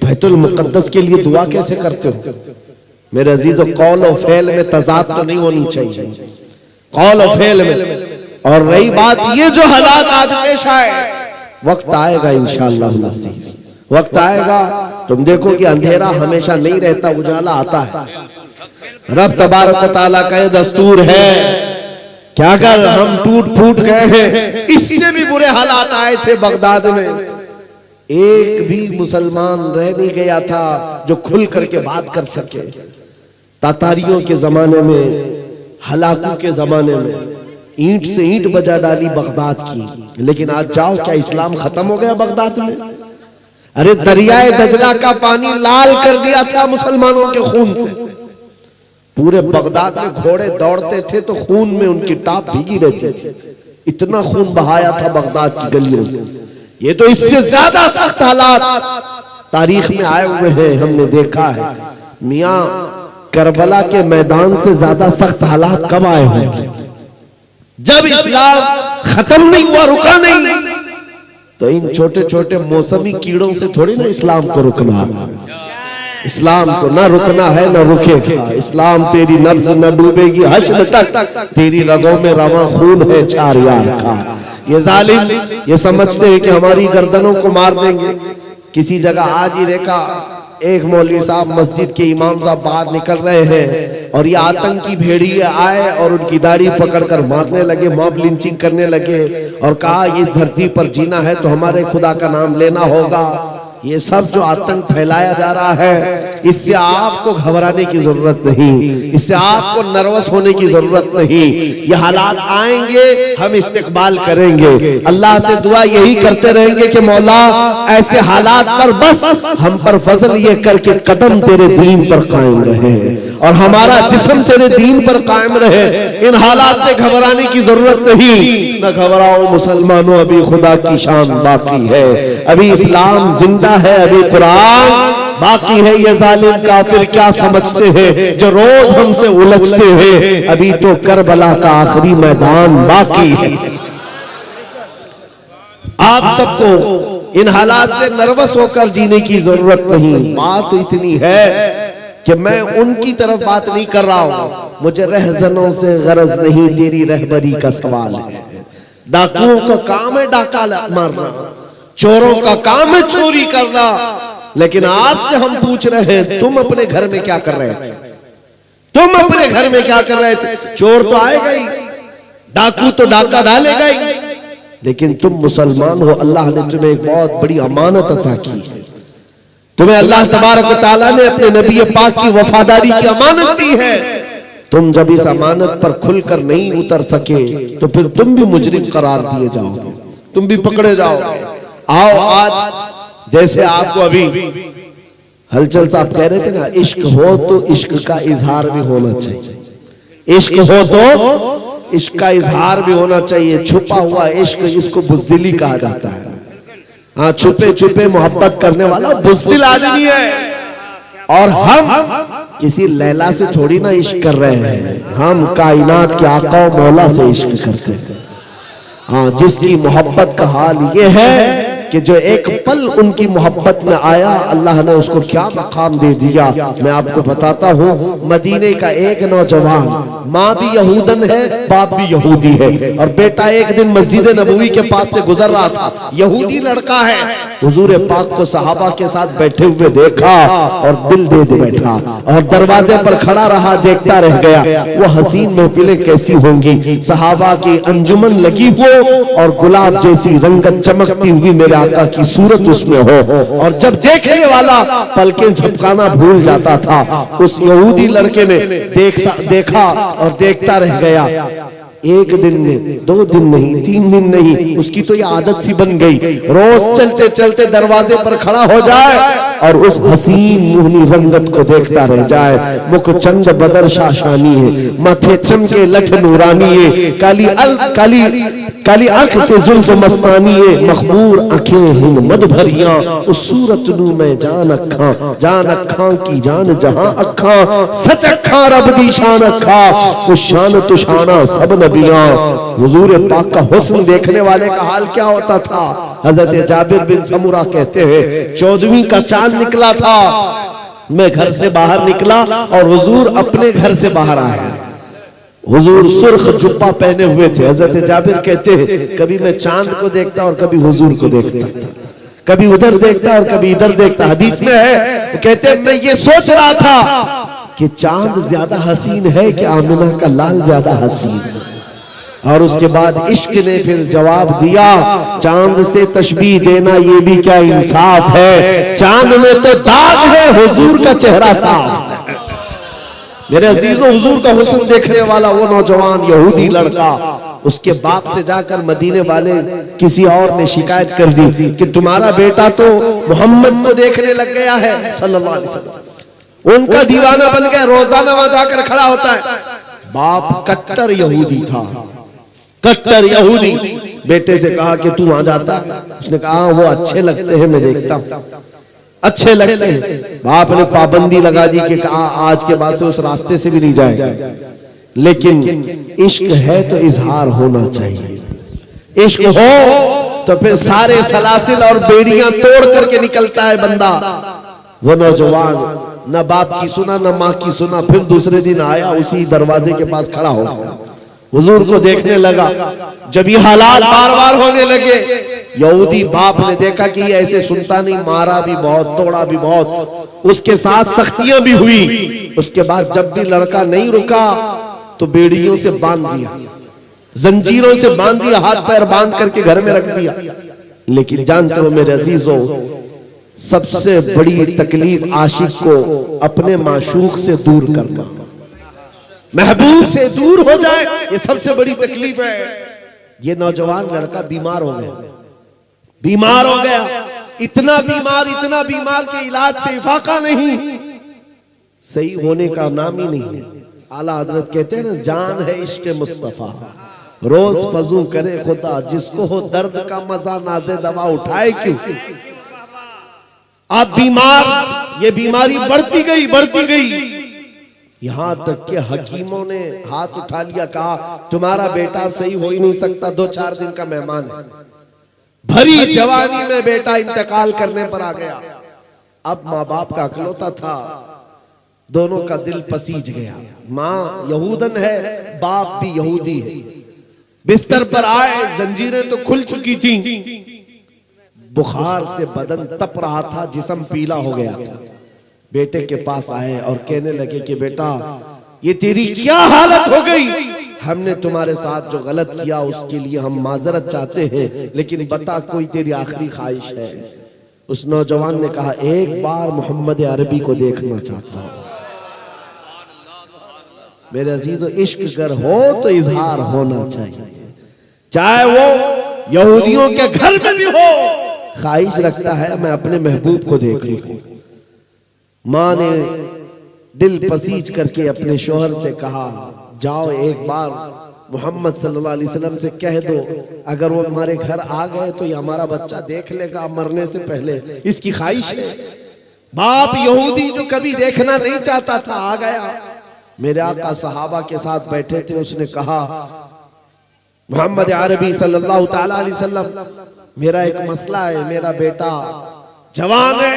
बैतुल मुकद्दस के लिए दुआ कैसे करते हो? मेरे अजीजों, कौल और फेल में तजाद तो नहीं होनी चाहिए, कौल और फेल में। और रही बात ये जो हालात आज पेश आए, वक्त आएगा इंशाअल्लाह अज़ीज़, वक्त आएगा, तुम देखो कि अंधेरा हमेशा नहीं रहता, उजाला आता है। रब तबारक व तआला का ये दस्तूर है कि अगर हम टूट फूट गए हैं, इससे भी बुरे हालात आए थे बगदाद में, एक भी मुसलमान रह नहीं गया था जो खुल करके बात कर सके। तातारियों के जमाने में, हलाकू के जमाने में ईंट से ईंट बजा डाली बगदाद की, लेकिन आज जाओ, क्या इस्लाम खत्म हो गया बगदाद में? अरे दरियाए दजला का पानी लाल कर दिया था मुसलमानों के खून से। पूरे बगदाद में घोड़े दौड़ते थे तो खून में उनकी टाप भीगी रहती थी, इतना खून बहाया था बगदाद की गलियों में। ये तो इससे ज्यादा सख्त हालात तारीख में आए हुए हैं, हमने देखा है। मियां, करबला के मैदान से ज्यादा सख्त हालात कब आए होंगे? जब इस्लाम खत्म नहीं हुआ, रुका नहीं, तो इन छोटे छोटे मौसमी कीड़ों से थोड़ी ना इस्लाम को रुकना। इस्लाम को ना रुकना है ना रुकेगा। इस्लाम तेरी नब्ज न डूबेगी हश्र तक, तेरी रगों में रवा खून है चार यार का। ये जालिम ये समझते हैं कि हमारी गर्दनों को मार देंगे। किसी जगह आज ही देखा, एक मौलवी साहब मस्जिद के इमाम साहब बाहर निकल रहे हैं और ये आतंकी भेड़िए आए और उनकी दाढ़ी पकड़कर मारने लगे, मॉब लिंचिंग करने लगे और कहा इस धरती पर जीना है तो हमारे खुदा का नाम लेना होगा। ये सब जो आतंक फैलाया जा रहा है, इससे आपको घबराने की जरूरत नहीं, इससे आपको नर्वस होने की जरूरत नहीं। ये हालात आएंगे, हम इस्तेकबाल करेंगे, अल्लाह से दुआ यही करते रहेंगे कि मौला ऐसे हालात पर बस हम पर फजल ये करके कदम तेरे दीन पर कायम रहे और हमारा जिस्म तेरे दीन पर कायम रहे। इन हालात से घबराने की जरूरत नहीं। न घबराओ मुसलमानों, अभी खुदा की शान बाकी है, अभी इस्लाम जिंदा है, अभी कुरान बाकी है। ये जालिम काफिर क्या समझते हैं जो रोज हमसे उलझते हैं, अभी तो करबला का आखिरी मैदान बाकी है। आप सबको इन हालात से नर्वस होकर जीने की जरूरत नहीं। बात इतनी है कि मैं उनकी तरफ बात नहीं कर रहा हूं, मुझे रहजनों से गरज नहीं, तेरी रहबरी का सवाल है। डाकुओं का काम है डाका मारना, चोरों का काम है चोरी करना, लेकिन आपसे हम पूछ रहे हैं तुम अपने घर में क्या कर रहे थे? तुम अपने घर में क्या कर रहे थे? चोर तो आएगा ही, डाकू तो डाका डालेगा ही, लेकिन तुम मुसलमान हो, अल्लाह ने तुम्हें एक बहुत बड़ी अमानत अता की है। तुम्हें अल्लाह तबारक व तआला ने अपने नबी पाक की वफादारी की अमानत दी है। तुम जब इस अमानत पर खुलकर नहीं उतर सके तो फिर तुम भी मुजरिम करार दिए जाओगे, तुम भी पकड़े जाओगे। आओ आज जैसे आपको अभी हलचल साहब कह रहे थे ना, इश्क हो तो इश्क का इजहार भी होना चाहिए, इश्क हो तो इश्क का इजहार भी होना चाहिए। छुपा हुआ इश्क, इसको बुज़दिली कहा जाता है। हाँ, छुपे छुपे मोहब्बत करने वाला बुज़दिल आदमी है। और हम किसी लैला से थोड़ी ना इश्क कर रहे हैं, हम कायनात के आका मौला से इश्क करते हैं। हाँ, जिसकी मोहब्बत का हाल ये है कि जो एक पल उनकी मोहब्बत में आया, अल्लाह ने उसको क्या मकाम दे दिया। मैं आपको बताता हूँ, मदीने का एक नौजवान, माँ भी यहूदन है, बाप भी यहूदी है, और बेटा एक दिन मस्जिद नबवी के पास से गुजर रहा था, यहूदी लड़का है, हुजूर पाक को सहाबा के साथ बैठे हुए देखा और दिल दे बैठा, और दरवाजे पर खड़ा रहा, देखता रह गया। वो हसीन महफिलें कैसी होंगी, सहाबा की अंजुमन लगी हो और गुलाब जैसी रंगत चमकती हुई मेरे आका की सूरत उसमें हो, और जब देखने वाला पलकें झपकाना भूल जाता था, उस यहूदी लड़के ने देखा और देखता रह गया। एक दिन में, 2 दिन नहीं, 3 दिन नहीं, उसकी तो ये आदत सी बन गई, रोज चलते चलते दरवाजे पर खड़ा हो जाए और उस हसीन मुहनी रंगत को देखता रह जाए। मुख चंद बदर शाशानी है, माथे चमके लठ नूरानी है, काली आंख के जुल्फ मस्तानी है, मखबूर आंखें हिन मद भरियां, उस सूरत नू में जान अखा की जान जहां अखा, सच अखा रब दी शान अखा, उस शान तुशाना सब नबियां। हुजूर पाक का हुस्न देखने वाले का हाल क्या होता था। हजरत जाबिर बिन समुरा कहते हैं, 14वीं का चांद निकला था, मैं घर से बाहर निकला और हुजूर अपने घर से बाहर आए। हुजूर सुर्ख जुब्बा पहने हुए थे। हजरत जाबिर कहते हैं, कभी मैं चांद को देखता और कभी हुजूर को देखता, कभी उधर देखता और कभी इधर देखता। हदीस में है, कहते हैं मैं ये सोच रहा था कि चांद ज्यादा हसीन है कि आमिना का लाल ज्यादा हसीन। और उसके बाद इश्क ने फिर जवाब दिया, चांद से तशबीह देना ये भी क्या इंसाफ है, चांद में तो दाग है, हुजूर का चेहरा साफ। मेरे अजीजों, हुजूर का हुस्न देखने वाला वो नौजवान यहूदी लड़का, उसके बाप से जाकर मदीने वाले किसी और ने शिकायत कर दी कि तुम्हारा बेटा तो मोहम्मद को देखने लग गया है सल्लल्लाहु अलैहि वसल्लम, उनका दीवाना बन गया, रोजाना वहां जाकर खड़ा होता है। बाप कट्टर यहूदी था, कट्टर यहूदी। बेटे से कहा कि तू वहां जाता, उसने कहा वो अच्छे लगते हैं, मैं देखता हूं, अच्छे लगते हैं। बाप ने पाबंदी लगा दी कि आज के बाद से उस रास्ते से भी नहीं जाएगा। लेकिन इश्क है तो इजहार होना चाहिए, इश्क हो तो फिर सारे सलासिल और बेड़ियां तोड़ करके निकलता है बंदा। वो नौजवान न बाप की सुना न माँ की सुना, फिर दूसरे दिन आया, उसी दरवाजे के पास खड़ा हो गया, हुजूर को देखने लगा। जब ये हालात बार बार होने लगे, यहूदी बाप ने देखा कि ये ऐसे सुनता नहीं, मारा भी बहुत, तोड़ा भी बहुत, उसके साथ सख्तियां भी हुई। उसके बाद जब भी लड़का नहीं रुका तो बेड़ियों से बांध दिया, जंजीरों से बांध दिया, हाथ पैर बांध करके घर में रख दिया। लेकिन जानते हो मेरे अजीजों, सबसे बड़ी तकलीफ आशिक को अपने माशूक से दूर करना, महबूब से दूर हो जाए, ये सबसे बड़ी तकलीफ है। ये नौजवान लड़का बीमार हो गया, बीमार हो गया, इतना बीमार के इलाज से इफाका नहीं, सही होने का नाम ही नहीं है। आला हजरत कहते हैं ना, जान है इश्क मुस्तफा, रोज फजू करे खुदा, जिसको हो दर्द का मजा नाज़े दवा उठाए क्यों। आप बीमार, ये बीमारी बढ़ती गई, यहां तक कि हकीमों ने हाथ उठा लिया, कहा तुम्हारा बेटा सही हो ही नहीं सकता, 2-4 दिन का मेहमान है। भरी जवानी में बेटा इंतकाल करने पर आ गया। अब माँ बाप का अकलौता था, दोनों का दिल पसीज गया। माँ यहूदन है, बाप भी यहूदी है। बिस्तर पर आए, जंजीरें तो खुल चुकी थी, बुखार से बदन तप रहा था, जिस्म पीला हो गया था। बेटे के पास आए और कहने लगे कि बेटा ये तेरी क्या हालत हो गई, हमने तुम्हारे साथ जो गलत किया उसके लिए हम माजरत चाहते हैं, लेकिन बता कोई तेरी आखिरी ख्वाहिश है। उस नौजवान ने कहा, एक बार मोहम्मद अरबी को देखना चाहता हूं। मेरे अजीजों, इश्क अगर हो तो इजहार होना चाहिए, चाहे वो यहूदियों के घर में भी हो। ख्वाहिश रखता है मैं अपने महबूब को देख लूं। मां ने दिल पसीज करके अपने शोहर से कहा, जाओ एक बार मोहम्मद सल्लल्लाहु अलैहि वसल्लम से कह दो, अगर वो हमारे घर आ गए तो ये हमारा बच्चा देख लेगा मरने से पहले, इसकी ख्वाहिश है। बाप यहूदी जो कभी देखना नहीं चाहता था आ गया। मेरे आका सहाबा के साथ बैठे थे, उसने कहा मोहम्मद अरबी सल्लल्लाहु ताला अलैहि वसल्लम, मेरा एक मसला है, मेरा बेटा जवान है,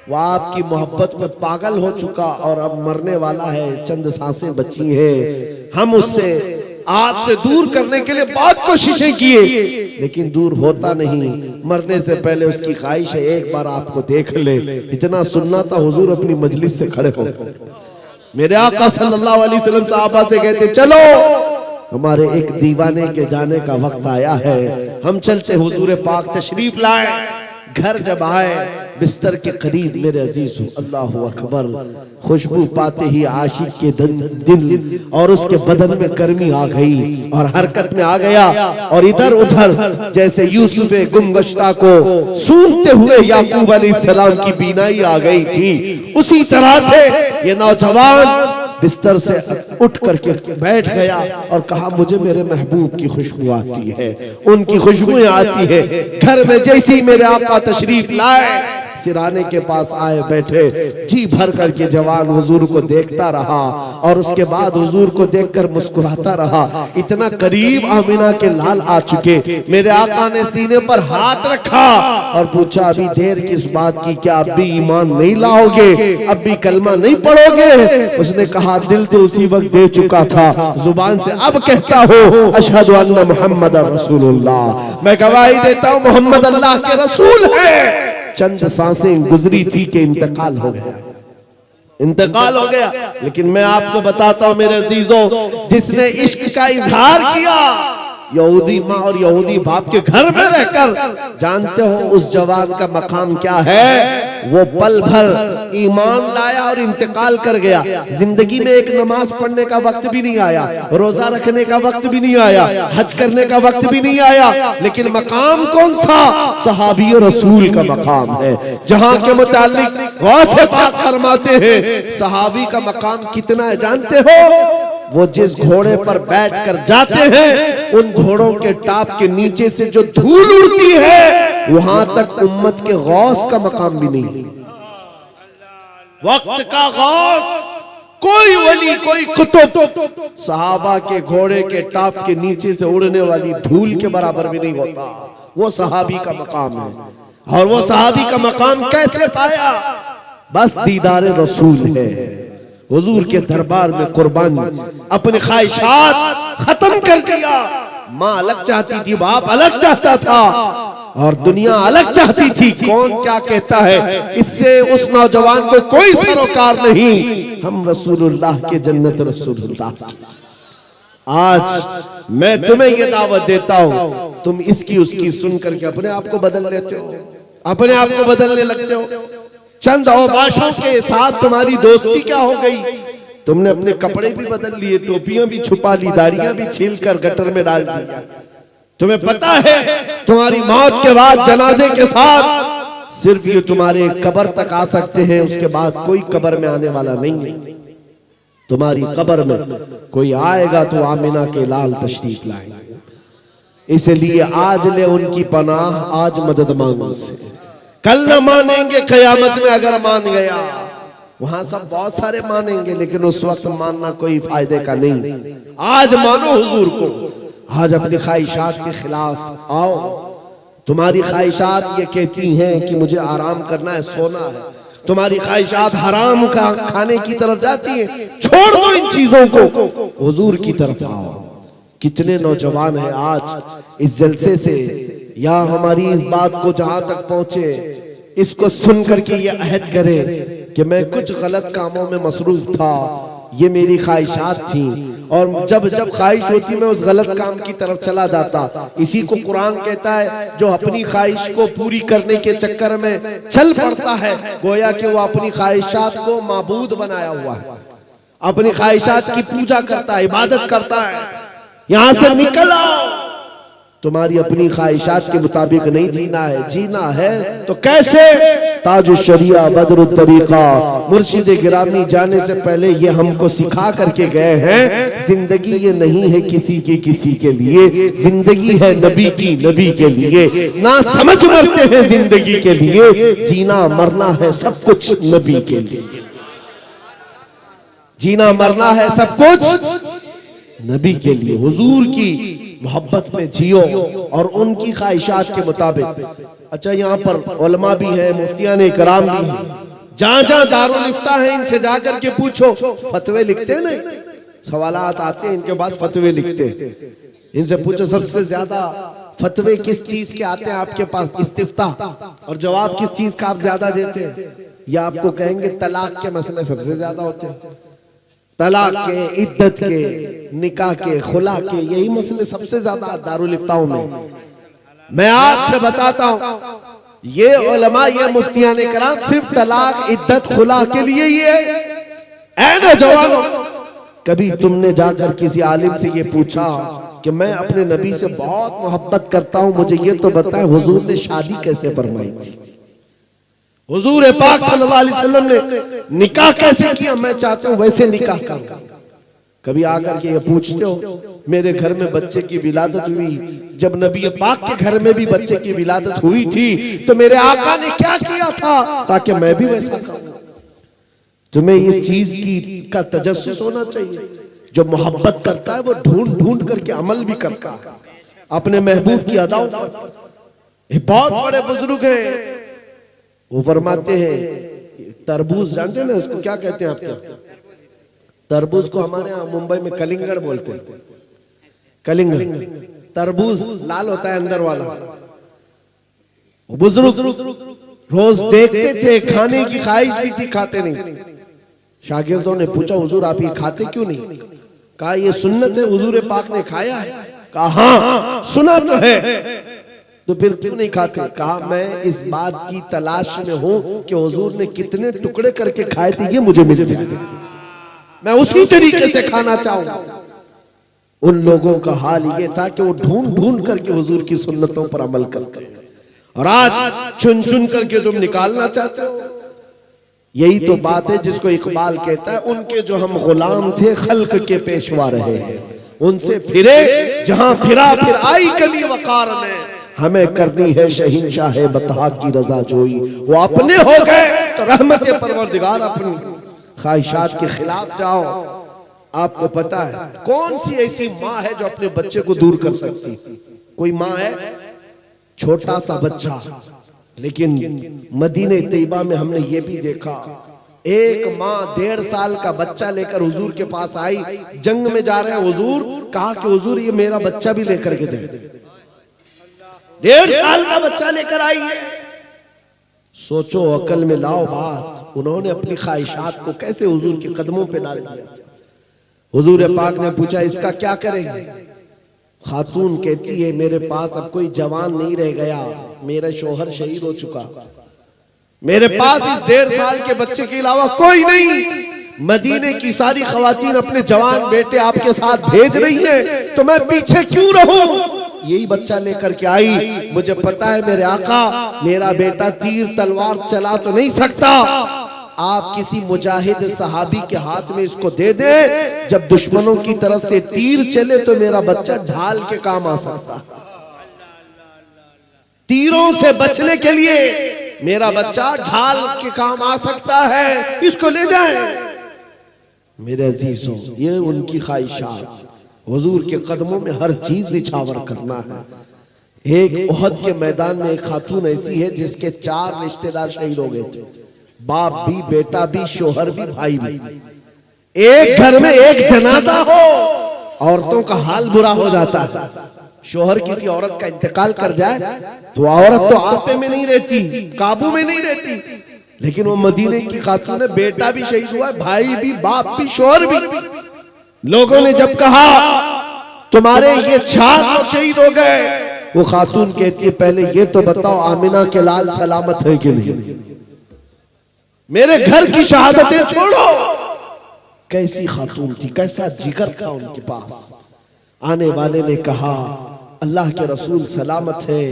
वह आपकी मोहब्बत में पागल हो चुका और अब मरने वाला है, चंद सांसें बची हैं, हम उससे आपसे दूर करने के लिए बहुत कोशिशें किए लेकिन दूर होता नहीं। मरने से पहले उसकी ख्वाहिश है एक बार आपको देख ले। इतना सुनना था, हुजूर अपनी मजलिस से खड़े हो, मेरे आका सल्लल्लाहु अलैहि वसल्लम सहाबा से कहते चलो हमारे एक दीवाने के जाने का वक्त आया है, हम चलते। हुजूर पाक तशरीफ लाए, घर जब आए बिस्तर के करीब, मेरे अजीज हो, अल्लाह अकबर, खुशबू पाते ही आशिक के दिल और उसके बदन में गर्मी आ गई और हरकत में आ गया और इधर उधर जैसे यूसुफ गुमगश्ता को सूंघते हुए याकूब अलैहिस्सलाम की बीनाई आ गई थी, उसी तरह से ये नौजवान बिस्तर से उठ करके बैठ गया और कहा मुझे मेरे महबूब की खुशबू आती है, उनकी खुशबुएं आती है। घर में जैसे ही मेरे आका तशरीफ लाए, सिराने के पास आए, बैठे, जी भर करके जवान हुजूर को देखता रहा और उसके बाद हुजूर को देखकर मुस्कुराता रहा। इतना करीब आमिना के लाल आ चुके, मेरे आका ने सीने पर हाथ रखा और पूछा अभी देर किस बात की, क्या अब भी ईमान नहीं लाओगे, अब भी कलमा नहीं पढ़ोगे? उसने कहा दिल तो उसी वक्त दे चुका था, जुबान से अब कहता हो अशहदु अन्ना मुहम्मद रसूलुल्लाह, मैं गवाही देता हूँ मोहम्मद अल्लाह के रसूल है। चंद सांसें गुजरी थी कि इंतकाल हो गया, इंतकाल हो गया। लेकिन मैं आपको बताता हूं मेरे अजीजों, जिसने इश्क का इजहार किया यहूदी माँ और यहूदी बाप के घर में रहकर, जानते हो उस जवान का मकाम क्या है? वो पल भर ईमान लाया और इंतकाल कर गया। जिंदगी में एक नमाज पढ़ने का वक्त भी नहीं आया, रोजा रखने का वक्त भी नहीं आया, हज करने का वक्त भी नहीं आया, लेकिन मकाम कौन सा? सहाबी रसूल का मकाम है, जहां के मुतालिक गौस पाक फरमाते हैं सहाबी का मकाम कितना है जानते हो? वो जिस घोड़े पर बैठकर जाते हैं, उन घोड़ों के टाप के नीचे से जो धूल उड़ती है, वहां तक उम्मत के गौस का मकाम भी नहीं। वक्त का गौस, कोई वली, कोई कुतुब सहाबा के घोड़े के टाप के नीचे से उड़ने वाली धूल के बराबर भी नहीं होता। वो सहाबी का मकाम है। और वो सहाबी का मकाम कैसे पाया? बस दीदार रसूल है, हुजूर के दरबार में कुर्बान, अपनी ख्वाहिशात खत्म कर दिया। माँ अलग चाहती थी, बाप अलग चाहता था और दुनिया अलग चाहती थी। कौन क्या कहता है, इससे उस नौजवान को कोई सरोकार नहीं। हम रसूलुल्लाह के जन्नत रसूलुल्लाह। आज मैं तुम्हें ये दावत देता हूं, तुम इसकी उसकी सुन करके अपने आप को बदल लेते हो, अपने आप को बदलने लगते हो। चंद औबाशों के साथ तुम्हारी दोस्ती क्या हो गई? तुमने अपने कपड़े भी बदल लिए, टोपियां भी छुपा ली, दाढ़ियां भी छीलकर गटर में डाल दी। तुम्हें पता है तुम्हारी मौत के बाद जनाजे के साथ सिर्फ ये तुम्हारे कब्र तक आ सकते हैं, उसके बाद कोई कब्र में आने वाला नहीं है। तुम्हारी कब्र में कोई आएगा तो आमिना के लाल तशरीफ लाएंगे। इसलिए आज ले उनकी पनाह, आज मदद मांगो उनसे। कल न मानेंगे, कयामत में अगर मान गया। वहां सब बहुत सारे मानेंगे, लेकिन उस वक्त मानना कोई फायदे का नहीं। आज मानो हुजूर को, आज अपनी ख्वाहिशात के खिलाफ आओ। तुम्हारी ख्वाहिशात ये कहती हैं कि मुझे आराम करना है, सोना है। तुम्हारी ख्वाहिशात हराम का खाने की तरफ जाती है, छोड़ दो इन चीजों को, हुजूर की तरफ आओ। कितने नौजवान हैं आज इस जलसे से या हमारी इस बात को जहां तक पहुंचे, इसको सुन करके ये अहद करे कि मैं कुछ गलत कामों में मसरूफ था, ये मेरी ख्वाहिशात थी और जब जब ख्वाहिश होती मैं उस गलत काम की तरफ चला जाता। इसी को कुरान कहता है, जो अपनी ख्वाहिश को पूरी करने के चक्कर में चल पड़ता है, गोया कि वो अपनी ख्वाहिशात को माबूद बनाया हुआ है, अपनी ख्वाहिशात की पूजा करता है, इबादत करता है। यहां से निकल आओ, तुम्हारी अपनी ख्वाहिशात के मुताबिक नहीं जीना है। जीना है तो कैसे? ताजुश शरिया बदरुत तरीका मुर्शिद गिरामी जाने से पहले ये हमको सिखा करके गए हैं, जिंदगी ये नहीं है किसी के लिए, जिंदगी है नबी की, नबी के लिए। ना समझ मरते हैं जिंदगी के लिए, जीना मरना है सब कुछ नबी के लिए। जीना मरना है सब कुछ नबी के लिए, हुजूर की मोहब्बत में जियो और उनकी ख्वाहिशात के मुताबिक। अच्छा, यहाँ पर उलमा भी है, मुफ्तियान इकराम भी हैं, जहां जहां दारुल इफ्ता है इनसे जाकर के पूछो, फतवे लिखते नहीं, सवालात आते हैं इनके पास, फतवे लिखते, इनसे पूछो सबसे ज्यादा फतवे किस चीज के आते हैं आपके पास, इस्तिफ्ता, और जवाब किस चीज का आप ज्यादा देते हैं? या आपको कहेंगे तलाक के मसले सबसे ज्यादा होते हैं, तलाक के, इद्दत के, निकाह के, खुला के, यही मसले सबसे ज्यादा दारुल इफ्ताओं में। मैं आपसे बताता हूं, ये उलमा, ये मुफ्तियान कराम सिर्फ तलाक, इद्दत, खुला के लिए ही है। ऐ नौजवानों, कभी तुमने जाकर किसी आलिम से ये पूछा कि मैं अपने नबी से बहुत मोहब्बत करता हूं, मुझे ये तो बताएं हुजूर ने शादी कैसे फरमाई थी, हुजूर पाक सल्लल्लाहु अलैहि वसल्लम ने निकाह कैसे किया, मैं चाहता हूं वैसे निकाह करूं। कभी आकर के ये पूछते हो, मेरे घर में बच्चे की विलादत हुई, जब नबी पाक के घर में भी बच्चे की विलादत हुई थी तो मेरे आका ने क्या किया था ताकि मैं भी वैसा करूं। तुम्हें इस चीज की का तजस्सुस होना चाहिए। जो मोहब्बत करता है वो ढूंढ ढूंढ करके अमल भी करता है अपने महबूब की अदाओं पर। ये बहुत बड़े बुजुर्ग हैं, वो फरमाते हैं, तरबूज जानते हैं ना, इसको क्या कहते हैं आपके? तरबूज को हमारे यहाँ मुंबई में कलिंगड़ बोलते हैं, कलिंगड़। तरबूज लाल होता है अंदर वाला। बुजुर्ग रोज देखते थे, खाने की ख्वाहिश भी थी, खाते नहीं थे। शागिर्दों ने पूछा, हुजूर आप ये खाते क्यों नहीं? कहा ये सुन्नत है, हुजूर पाक ने खाया है। कहा हाँ सुना तो है, तो फिर क्यों नहीं खाते? कहा मैं इस बात की तलाश में हूं कि हुजूर ने कितने टुकड़े करके खाए थे, ये मुझे मिल जाए, मैं उसी तरीके से खाना चाहूं। उन लोगों का हाल ये था कि वो ढूंढ ढूंढ करके हुजूर की सुन्नतों पर अमल करते हैं, और आज चुन चुन करके तुम निकालना चाहते हो। यही तो बात है जिसको इकबाल कहता है, उनके जो हम गुलाम थे खल्क के पेशवा रहे हैं, उनसे फिरे जहां फिरा फिर आई कली वकार में, हमें करनी है शहींशाह बतहा की रजा जोई। वो अपने हो गए तो रहमत परवरदिगार अपनी ख्वाहिशात के खिलाफ जाओ। आपको पता है कौन सी ऐसी माँ है जो अपने बच्चे को दूर कर सकती? कोई माँ है, छोटा सा बच्चा, लेकिन मदीने तैयबा में हमने ये भी देखा, एक माँ 1.5 साल का बच्चा लेकर हुजूर के पास आई, जंग में जा रहे हैं हुजूर, कहा कि हुजूर ये मेरा बच्चा भी लेकर के जाए। 1.5 साल का बच्चा लेकर आई है। सोचो, अकल में लाओ बात, उन्होंने अपनी ख्वाहिशात को कैसे हुजूर के कदमों पे डाल दिया। हुजूर पाक ने पूछा इसका क्या करेंगे? खातून कहती है मेरे पास अब कोई जवान नहीं रह गया, मेरा शोहर शहीद हो चुका, मेरे पास इस 1.5 साल के बच्चे के अलावा कोई नहीं। मदीने की सारी खवातीन अपने जवान बेटे आपके साथ भेज रही हैं, तो मैं पीछे क्यों रहूं? यही बच्चा लेकर के आई। मुझे पता है मेरे आका, मेरा बेटा तीर तलवार चला तो नहीं सकता, आप किसी मुजाहिद सहाबी के हाथ में इसको दे दे, जब दुश्मनों की तरफ से तीर चले तो मेरा बच्चा ढाल के काम आ सकता, तीरों से बचने के लिए मेरा बच्चा ढाल के काम आ सकता है, इसको ले जाए। मेरे अजीजों, ये उनकी ख्वाहिशात, हुजूर के कदमों में हर चीज निछावर करना है। एक ओहद के मैदान में एक खातून ऐसी है जिसके 4 रिश्तेदार शहीद हो गए थे, बाप भी, बेटा भी, शोहर भी, भाई भी। एक घर में एक जनाजा हो, औरतों का हाल बुरा हो जाता है। शोहर किसी औरत का इंतकाल कर जाए तो औरत तो आपे में नहीं रहती, काबू में नहीं रहती, लेकिन वो मदीने की खातून है, बेटा भी शहीद हुआ है, भाई भी, बाप भी, शोहर भी। लोगों ने जब कहा तुम्हारे ये 4 लोग शहीद हो गए, वो खातून कहती है पहले ये तो बताओ आमिना के लाल सलामत है कि नहीं? मेरे घर की शहादतें छोड़ो। कैसी खातून थी, कैसा जिगर था उनके पास। आने वाले ने कहा अल्लाह के रसूल सलामत है,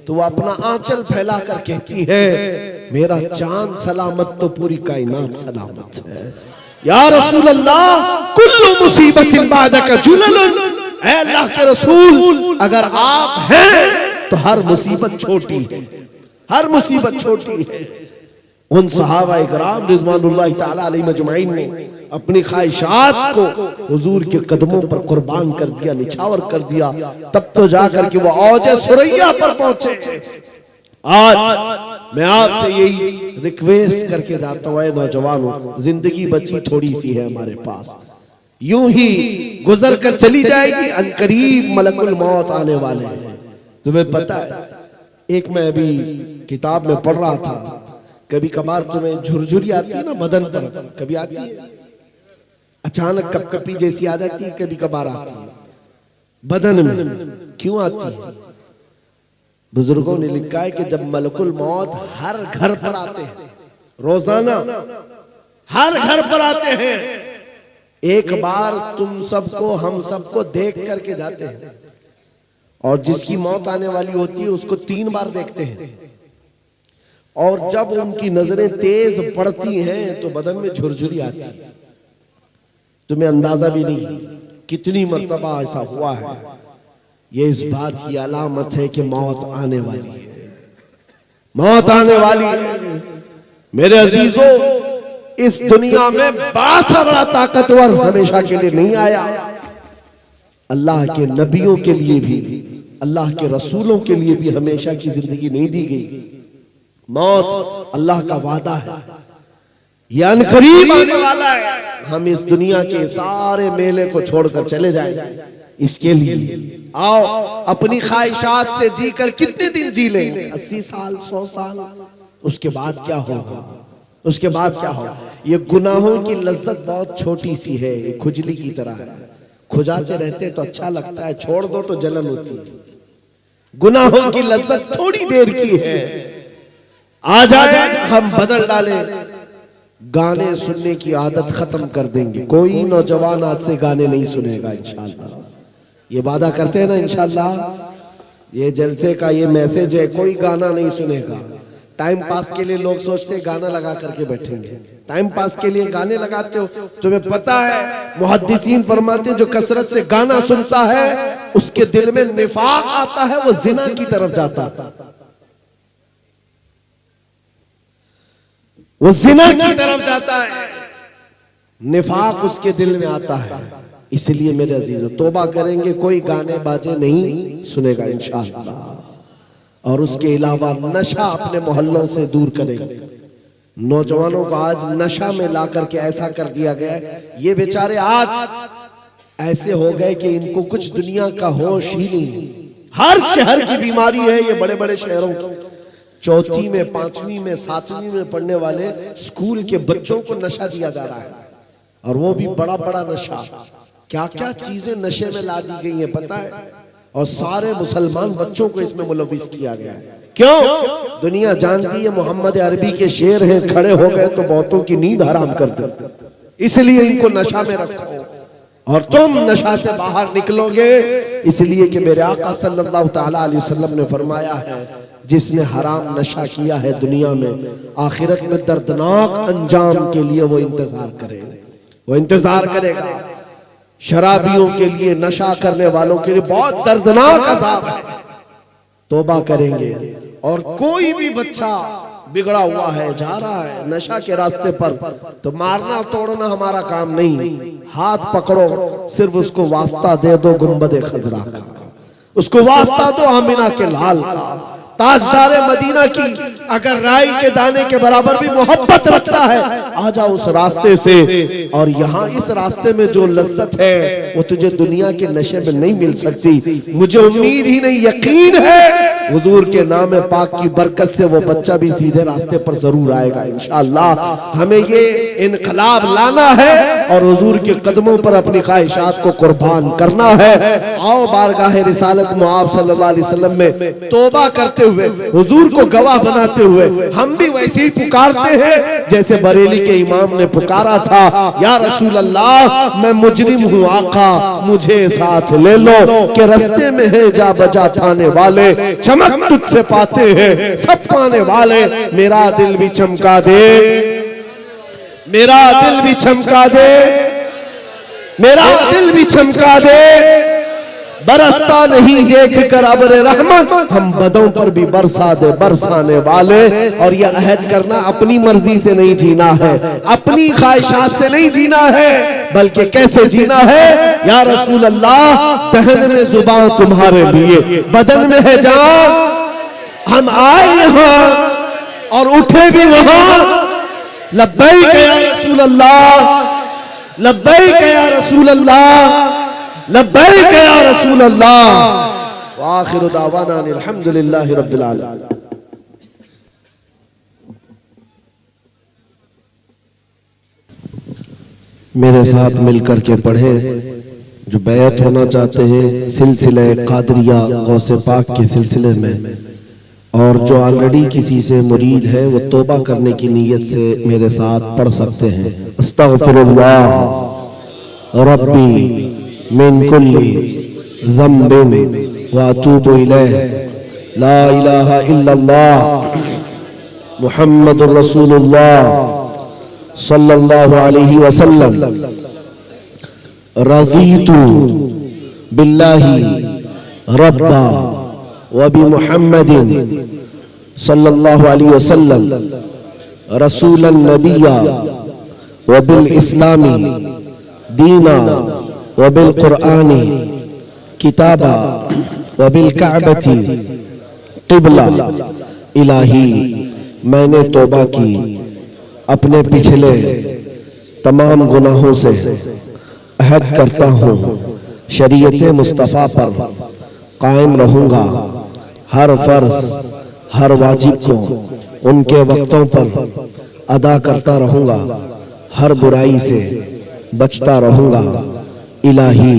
तो वो अपना आंचल फैला कर कहती है मेरा चांद सलामत तो पूरी कायनात सलामत है। या रसूल अल्लाह कुल्लु मुसीबतिन बादका जुलल, ऐ अल्लाह के रसूल अगर आप हैं तो हर मुसीबत छोटी है, हर मुसीबत छोटी है। उन सहाबा इकराम रिज़वानुल्लाह ताला अलैहिम अजमईन ने अपनी ख्वाहिशात को हुजूर के कदमों पर कुर्बान कर दिया, निछावर कर दिया, तब तो जाकर के वो औजे सुरैया पर पहुंचे। आज मैं आपसे यही रिक्वेस्ट करके जाता हूं, नौजवानों, जिंदगी बची थोड़ी सी है हमारे पास, यूं ही गुजर कर चली जाएगी, अनकरीब मलकुल मौत आने वाले हैं। तुम्हें पता है, एक मैं अभी किताब में पढ़ रहा था, कभी कभार तुम्हें झुरझुरी आती है ना बदन पर, कभी आती है, अचानक कपकपी जैसी आ जाती है, कभी कभार आती है बदन में, क्यों आती है? बुजुर्गों ने लिखा है कि जब मलकुल मौत हर घर पर आते हैं, रोजाना हर घर पर आते हैं, एक बार तुम सबको हम सबको देख करके जाते हैं, और जिसकी मौत आने वाली होती है उसको 3 बार देखते हैं, और जब उनकी नजरें तेज पड़ती हैं तो बदन में झुरझुरी आती है। तुम्हें अंदाजा भी नहीं कितनी मर्तबा ऐसा हुआ है। ये इस बात की अलामत है कि मौत आने वाली है, मौत आने वाली है। मेरे अजीजों, इस दुनिया में बड़ा ताकतवर हमेशा के लिए नहीं आया, अल्लाह के नबियों के लिए भी, अल्लाह के रसूलों के लिए भी हमेशा की जिंदगी नहीं दी गई। मौत अल्लाह का वादा है, यह अनकरीब आने वाला है। हम इस दुनिया के सारे मेले को छोड़कर चले जाएंगे, इसके लिए आओ अपनी ख्वाहिशात से जीकर कितने दिन जी लेंगे? 80 साल, 100 साल, उसके बाद क्या होगा? उसके बाद क्या होगा? ये गुनाहों की लज्जत बहुत छोटी सी है, ये खुजली की तरह है, खुजाते रहते तो अच्छा लगता है, छोड़ दो तो जलन होती है। गुनाहों की लज्जत थोड़ी देर की है, आ जाए हम बदल डालें, गाने सुनने की आदत खत्म कर देंगे। कोई नौजवान आज से गाने नहीं सुनेगा इंशाल्लाह, ये वादा करते हैं ना इंशाल्लाह। ये जलसे का ये मैसेज है, कोई गाना नहीं सुनेगा। टाइम पास के लिए लोग सोचते गाना लगा करके बैठेंगे, टाइम पास के लिए गाने लगाते हो। तुम्हें पता है मुहद्दिसीन फरमाते जो कसरत से गाना सुनता है उसके दिल में निफाक आता है, वो जिना की तरफ जाता है, वो जिना की तरफ जाता है, निफाक उसके दिल में आता है। इसलिए मेरे अजीजों, तौबा करेंगे, कोई गाने बाजे नहीं सुनेगा इंशाअल्लाह। और उसके अलावा नशा अपने मोहल्लों से दूर करेंगे। नौजवानों को आज नशा में ला करके ऐसा कर दिया गया, ये बेचारे आज ऐसे हो गए कि इनको कुछ दुनिया का होश ही नहीं। हर शहर की बीमारी है ये, बड़े बड़े शहरों की। 4वीं में, 5वीं में, 7वीं में पढ़ने वाले स्कूल के बच्चों को नशा दिया जा रहा है, और वो भी बड़ा बड़ा नशा। क्या क्या चीजें नशे में ला दी गई है पता है, और सारे मुसलमान बच्चों को इसमें मुलविस किया गया है। क्यों? दुनिया जानती है मोहम्मद अरबी के शेर हैं, खड़े हो गए तो बहुतों की नींद हराम कर दे, इसलिए इनको नशा में रखो, और तुम नशा से बाहर निकलोगे। इसलिए कि मेरे आका सल्लल्लाहु तआला अलैहि वसल्लम ने फरमाया है, जिसने हराम नशा किया है दुनिया में, आखिरत में दर्दनाक अंजाम के लिए वो इंतजार करेगा, वो इंतजार करेगा। शराबियों के लिए, नशा करने वालों के लिए बहुत दर्दनाक अज़ाब है। तौबा करेंगे, और कोई भी बच्चा बिगड़ा हुआ है, जा रहा है नशा के रास्ते पर, तो मारना तोड़ना हमारा काम नहीं, हाथ पकड़ो, सिर्फ उसको वास्ता दे दो गुंबद खजरा का, उसको वास्ता दो आमिना के लाल का, ताजदार मदीना की। अगर राई के दाने के बराबर भी मोहब्बत रखता है, आ जा उस रास्ते से, और यहाँ इस रास्ते में जो लज्जत है वो तुझे दुनिया के नशे में नहीं मिल सकती। मुझे उम्मीद ही नहीं, यकीन है हुजूर के नाम पाक की बरकत से वो बच्चा भी सीधे रास्ते पर जरूर आएगा इंशाअल्लाह। हमें ये इनकलाब लाना है और हुजूर के कदमों पर अपनी ख्वाहिशात को कुर्बान करना है। आओ बारगाह रिसालत मुआब सल्लल्लाहु अलैहि वसल्लम में तौबा करते हुए, हुजूर को गवाह बनाते हुए, हम भी वैसे ही पुकारते हैं जैसे बरेली के इमाम ने पुकारा था, या रसूल अल्लाह मैं मुजरिम हूँ आका, मुझे साथ ले लो कि रास्ते में है जा बजा थाने वाले, चमक तुझसे पाते हैं सब पाने वाले, मेरा दिल भी चमका दे, मेरा दिल भी चमका दे, मेरा दिल भी चमका दे, बरसता नहीं देख कर अब्र रहमत, हम बदों पर भी बरसा दे बरसाने वाले। और यह अहद करना अपनी मर्जी से नहीं जीना है, अपनी ख्वाहिशात से नहीं जीना है, बल्कि कैसे जीना है। या रसूल अल्लाह, दहन में जुबान तुम्हारे लिए, बदन में है जान। हम आए यहाँ और उठे भी वहां। लब्बैक या रसूल अल्लाह, लब्बैक या रसूल अल्लाह, लब्बैक या रसूल अल्लाह। व आखिरु दावाना अल्हम्दुलिल्लाहि रब्बिल आलमीन। मेरे साथ मिलकर के पढ़े जो बैत होना चाहते हैं सिलसिले कादरिया गौसे पाक के सिलसिले में, और जो ऑलरेडी किसी से मुरीद है वो तौबा करने की नीयत से मेरे साथ पढ़ सकते हैं। अस्तगफिरुल्लाह रब्बी मिन कुल्ली ज़म्बिन व अतूबु इलैह, ला इलाहा इल्लल्लाह मुहम्मदुर रसूलुल्लाह सल्लल्लाहु अलैहि वसल्लम। रज़ीतु बिल्लाहि रब्बा व बि मुहम्मदिन सल्लल्लाहु अलैहि वसल्लम रसूलन नबिया व बिल इस्लामी दीना व बिल कुरआनी किताबा व बिल काबती क़िबला। इलाही, मैंने तौबा की, अपने पिछले तमाम गुनाहों से अहद करता हूँ, शरीयत मुस्तफ़ा पर कायम रहूँगा, हर फर्ज हर वाजिब को उनके वक्तों पर अदा करता रहूँगा, हर बुराई से बचता रहूँगा। इलाही,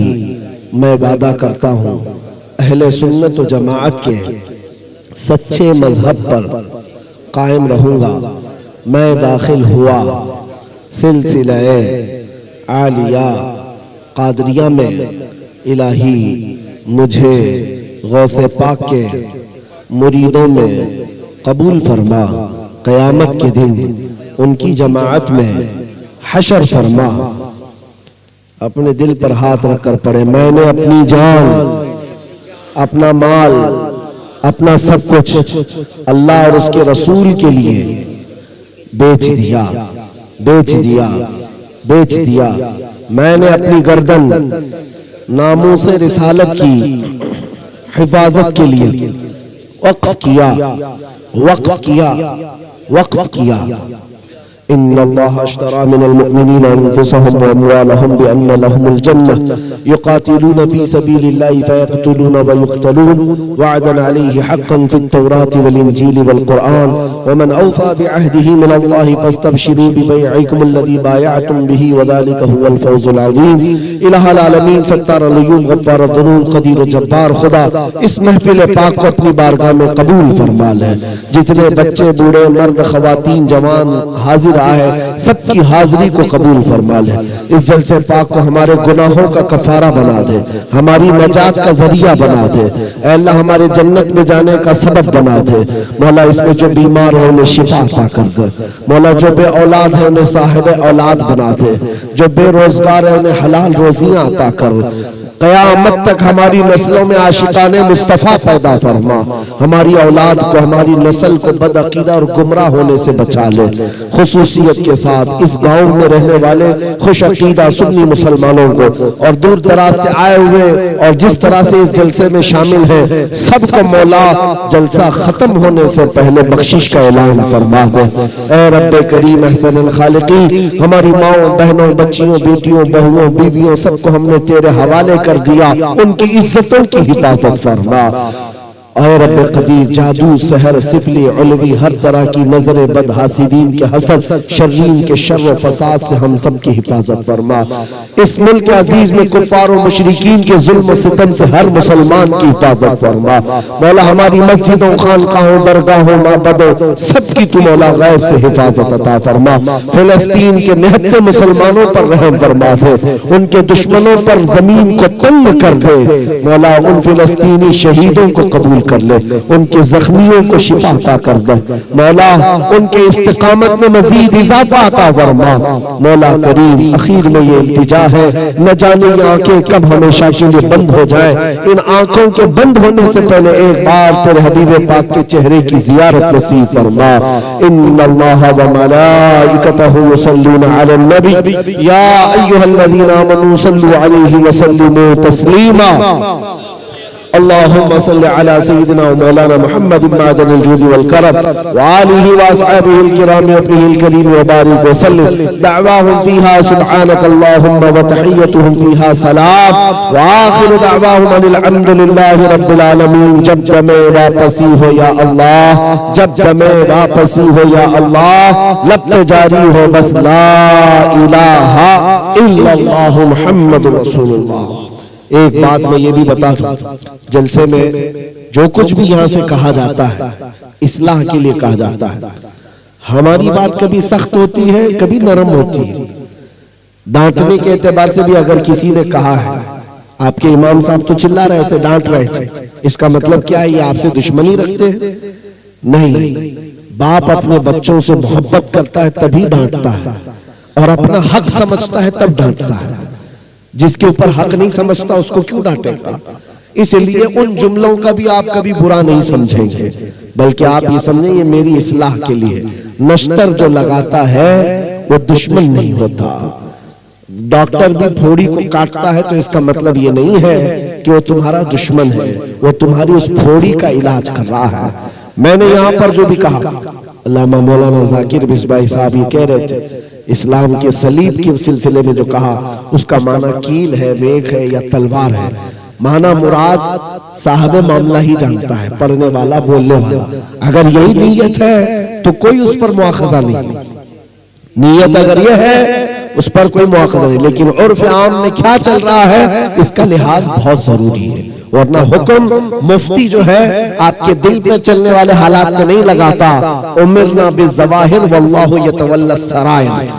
मैं वादा करता हूँ अहले सुन्नत व जमाअत के सच्चे मजहब पर कायम रहूँगा। मैं दाखिल हुआ सिलसिले आलिया कादरिया में। इलाही, मुझे गौसे पाक के मुरीदों में कबूल फरमा, क़यामत के दिन उनकी जमाअत में हशर फरमा। अपने दिल पर हाथ रखकर पढ़े, मैंने अपनी जान, अपना माल, अपना सब कुछ अल्लाह और उसके रसूल के लिए बेच दिया, बेच दिया, बेच दिया। मैंने अपनी गर्दन नामूसे रिसालत की हिफाजत के लिए वक्फ किया, वक्फ किया, वक्फ किया। इन्नल्लाह अश्तरा मिनल मुअमिनीना अनफुसहुम व अमवालहुम बिअन्न लहुमुल जन्नह युकातिलूना फी सबीलिल्लाहि फयक़तुलूना व युक़तलून वअदन अलैहि हक़्क़न फित तौराति वल इंजीलि वल कुरआन व मन औफ़ा बिअहदिही मिनल्लाहि फस्तबशिरू बिबैइकुम अल्लज़ी बायअतुम बिही व ज़ालिका हुवल फ़ौज़ुल अज़ीम। इलाहुल आलमीन, सत्तारुल अय्यूब, गफ़्फ़ारुद दुनूब, क़दीरुल जब्बार, खुदा इस महफ़िल पाक को अपनी बारगाह में कबूल फरमा ले। जितने बच्चे, बूढ़े, मर्द, ख़वातीन, जवान हाजिर आए, सबकी हाजिरी को कबूल फरमा ले। इस जलसे पाक को हमारे गुनाहों का कफारा बना दे, हमारी नजात का जरिया बना दे। ऐ अल्लाह, हमारे जन्नत में जाने का सबब बना दे। मौला, इसमें जो बीमार है उन्हें शिफा अता कर दे। मौला, जो बे औलाद है उन्हें साहिब औलाद बना दे। जो बेरोजगार है उन्हें हलाल रोजियां अता कर। क़यामत तक हमारी नस्लों में आशिकाने मुस्तफ़ा पैदा फरमा। हमारी औलाद को, हमारी नस्ल को बदअकीदा और गुमराह होने से बचा ले। खुसूसियत के साथ इस गांव में रहने वाले खुश अकीदा सुन्नी मुसलमानों को और दूर दराज से आए हुए और जिस तरह से इस जलसे में शामिल है, सबको मौला जलसा खत्म होने से पहले बख्शिश का ऐलान फरमा दे। ऐ रब्बे करीम अहसनुल खालिकीन, हमारी माओ, बहनों, बच्चियों, बेटियों, बहुओं, बीवियों, सबको हमने तेरे हवाले कर दिया। उनकी इज्जतों की हिफाजत फरमा। ऐ रब्बे कदीर, जादू, सहर, सिफली, उलवी, हर तरह की नजर बद हासिदीन के हसद, शर्रीन के शर्र फसाद से हम सब की हिफाजत फरमा। इस मुल्क अजीज में कुफार और मुशरिकीन के जुल्म सितम से हर मुसलमान की हिफाजत फरमा। मौला, हमारी मस्जिदों, खानकाहों, दरगाहों, माबदों सबकी तू मौला गैब से हिफाजत अता फरमा। फिलिस्तीन के निहत्ते मुसलमानों पर रहम फरमा दे, उनके दुश्मनों पर जमीन को तंग कर दे। मौला, उन फिलिस्तीनी शहीदों को कबूल कर ले, उनके जख्मियों को शिफा अता कर दे मौला, उनके इस्तिकामत में मजीद इजाफा अता फरमा मौला करीम। आखिर में ये इल्तिजा है, न जाने ये आंखें कब हमेशा के लिए बंद हो जाए, इन आंखों के बंद होने से पहले एक बार तेरे हबीब पाक के चेहरे की जियारत नसीब फरमा। इन्नल्लाह व मलाइकतहु युसल्लूना अलन नबी या अय्युहल्लज़ीना आमनू सल्लु अलैहि व सल्लिमू तस्लीमा। अल्लाहुम्मा सल्लि अला सय्यिदिना व मौलाना मुहम्मद मादनिल जूदी वल करम व आलिहि व अस्हाबिहिल किराम व अबरिहिल करीम व बारिक व सल्लिम। दअवाहुम फीहा सुब्हानकल्लाहुम्मा व तहिय्यतुहुम फीहा सलाम व आखिरु दअवाहुम अनिल हम्दुलिल्लाहि रब्बिल आलमीन। जब जमे वापसी हो या अल्लाह, जब जमे वापसी हो या अल्लाह, लब पे जारी हो बस ला इलाहा इल्लल्लाह मुहम्मदुर रसूलुल्लाह। एक बात मैं ये भी बता दूं, जलसे में जो कुछ भी यहां से कहा जाता है इस्लाह के लिए कहा जाता है। हमारी बात कभी सख्त होती है, कभी नरम होती है। डांटने के एतबार से भी अगर किसी ने कहा है, आपके इमाम साहब तो चिल्ला रहे थे, डांट रहे थे, इसका मतलब क्या है? ये आपसे दुश्मनी रखते हैं? नहीं, बाप अपने बच्चों से मोहब्बत करता है तभी डांटता है, और अपना हक समझता है तब डांटता है। जिसके ऊपर हक नहीं समझता उसको क्यों डांटेगा? इसलिए उन जुमलों का भी आप कभी बुरा नहीं समझेंगे, बल्कि आप ये समझें ये मेरी इस्लाह के लिए। नश्तर जो लगाता है वो दुश्मन नहीं होता। डॉक्टर भी फोड़ी को काटता है तो इसका मतलब ये नहीं है कि वो तुम्हारा दुश्मन है, वो तुम्हारी उस फोड़ी का इलाज कर रहा है। मैंने यहाँ पर जो भी कहा, अल्लामा मौलाना जाकिर बिस्बाई साहब ये कह रहे थे, इस्लाम के सलीब के सिलसिले में जो कहा उसका माना कील है, मेघ है या तलवार है। माना मुराद साहब मामला ही जानता है, पढ़ने वाला बोलने वाला। अगर यही नीयत है तो कोई उस पर मुआखजा नहीं, नीयत अगर यह है उस पर कोई मुआखजा नहीं। लेकिन उर्फ आम में क्या चल रहा है इसका लिहाज बहुत जरूरी है, वरना हुक्म मुफ्ती जो है आपके दिल पे चलने वाले हालात में नहीं लगाता। उमिरना बिज़वाहिर वल्लाहु यतवल्ला सरायर।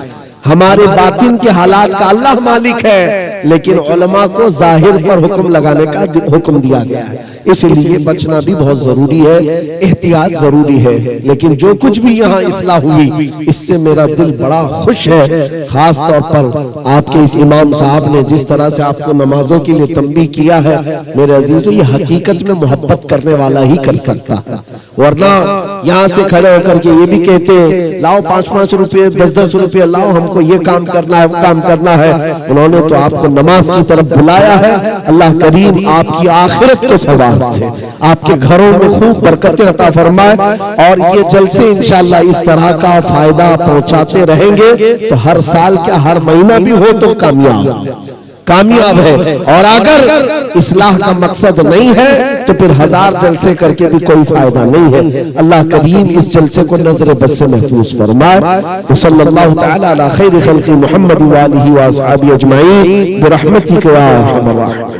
हमारे बातिन के हालात का अल्लाह मालिक है, लेकिन उलमा को जाहिर पर हुक्म लगाने का हुक्म दिया गया है। इसलिए बचना भी बहुत जरूरी है, एहतियात जरूरी है। लेकिन जो कुछ भी यहाँ इस्लाह हुई इससे मेरा दिल बड़ा खुश है। खास तौर पर आपके इस इमाम साहब ने जिस तरह से आपको नमाजों के लिए तंबीह किया है, मेरे अजीजों, ये हकीकत में मोहब्बत करने वाला ही कर सकता है। वरना यहाँ से खड़े होकर के ये भी कहते लाओ 5-5 रुपए 10-10 रुपए लाओ, हमको ये काम करना है वो काम करना है। उन्होंने तो आपको नमाज की तरफ बुलाया है। अल्लाह करीम आपकी आखिरत को सवार दे, आपके घरों में खूब बरकतें अता फरमाए, और ये जलसे इंशाअल्लाह इस तरह का फायदा पहुंचाते रहेंगे तो हर साल क्या हर महीना भी हो तो कामयाब है। और अगर इस्लाह का मकसद नहीं है तो फिर 1000 जलसे करके भी कोई फायदा नहीं है। अल्लाह करीम इस जलसे को नजर बस से महफूज फरमाए। सल्लल्लाहु तआला अला खैर खल्क़ि मुहम्मद व आलिहि व अस्हाबिहि अजमईन बिरहमतिका या अरहमर राहिमीन।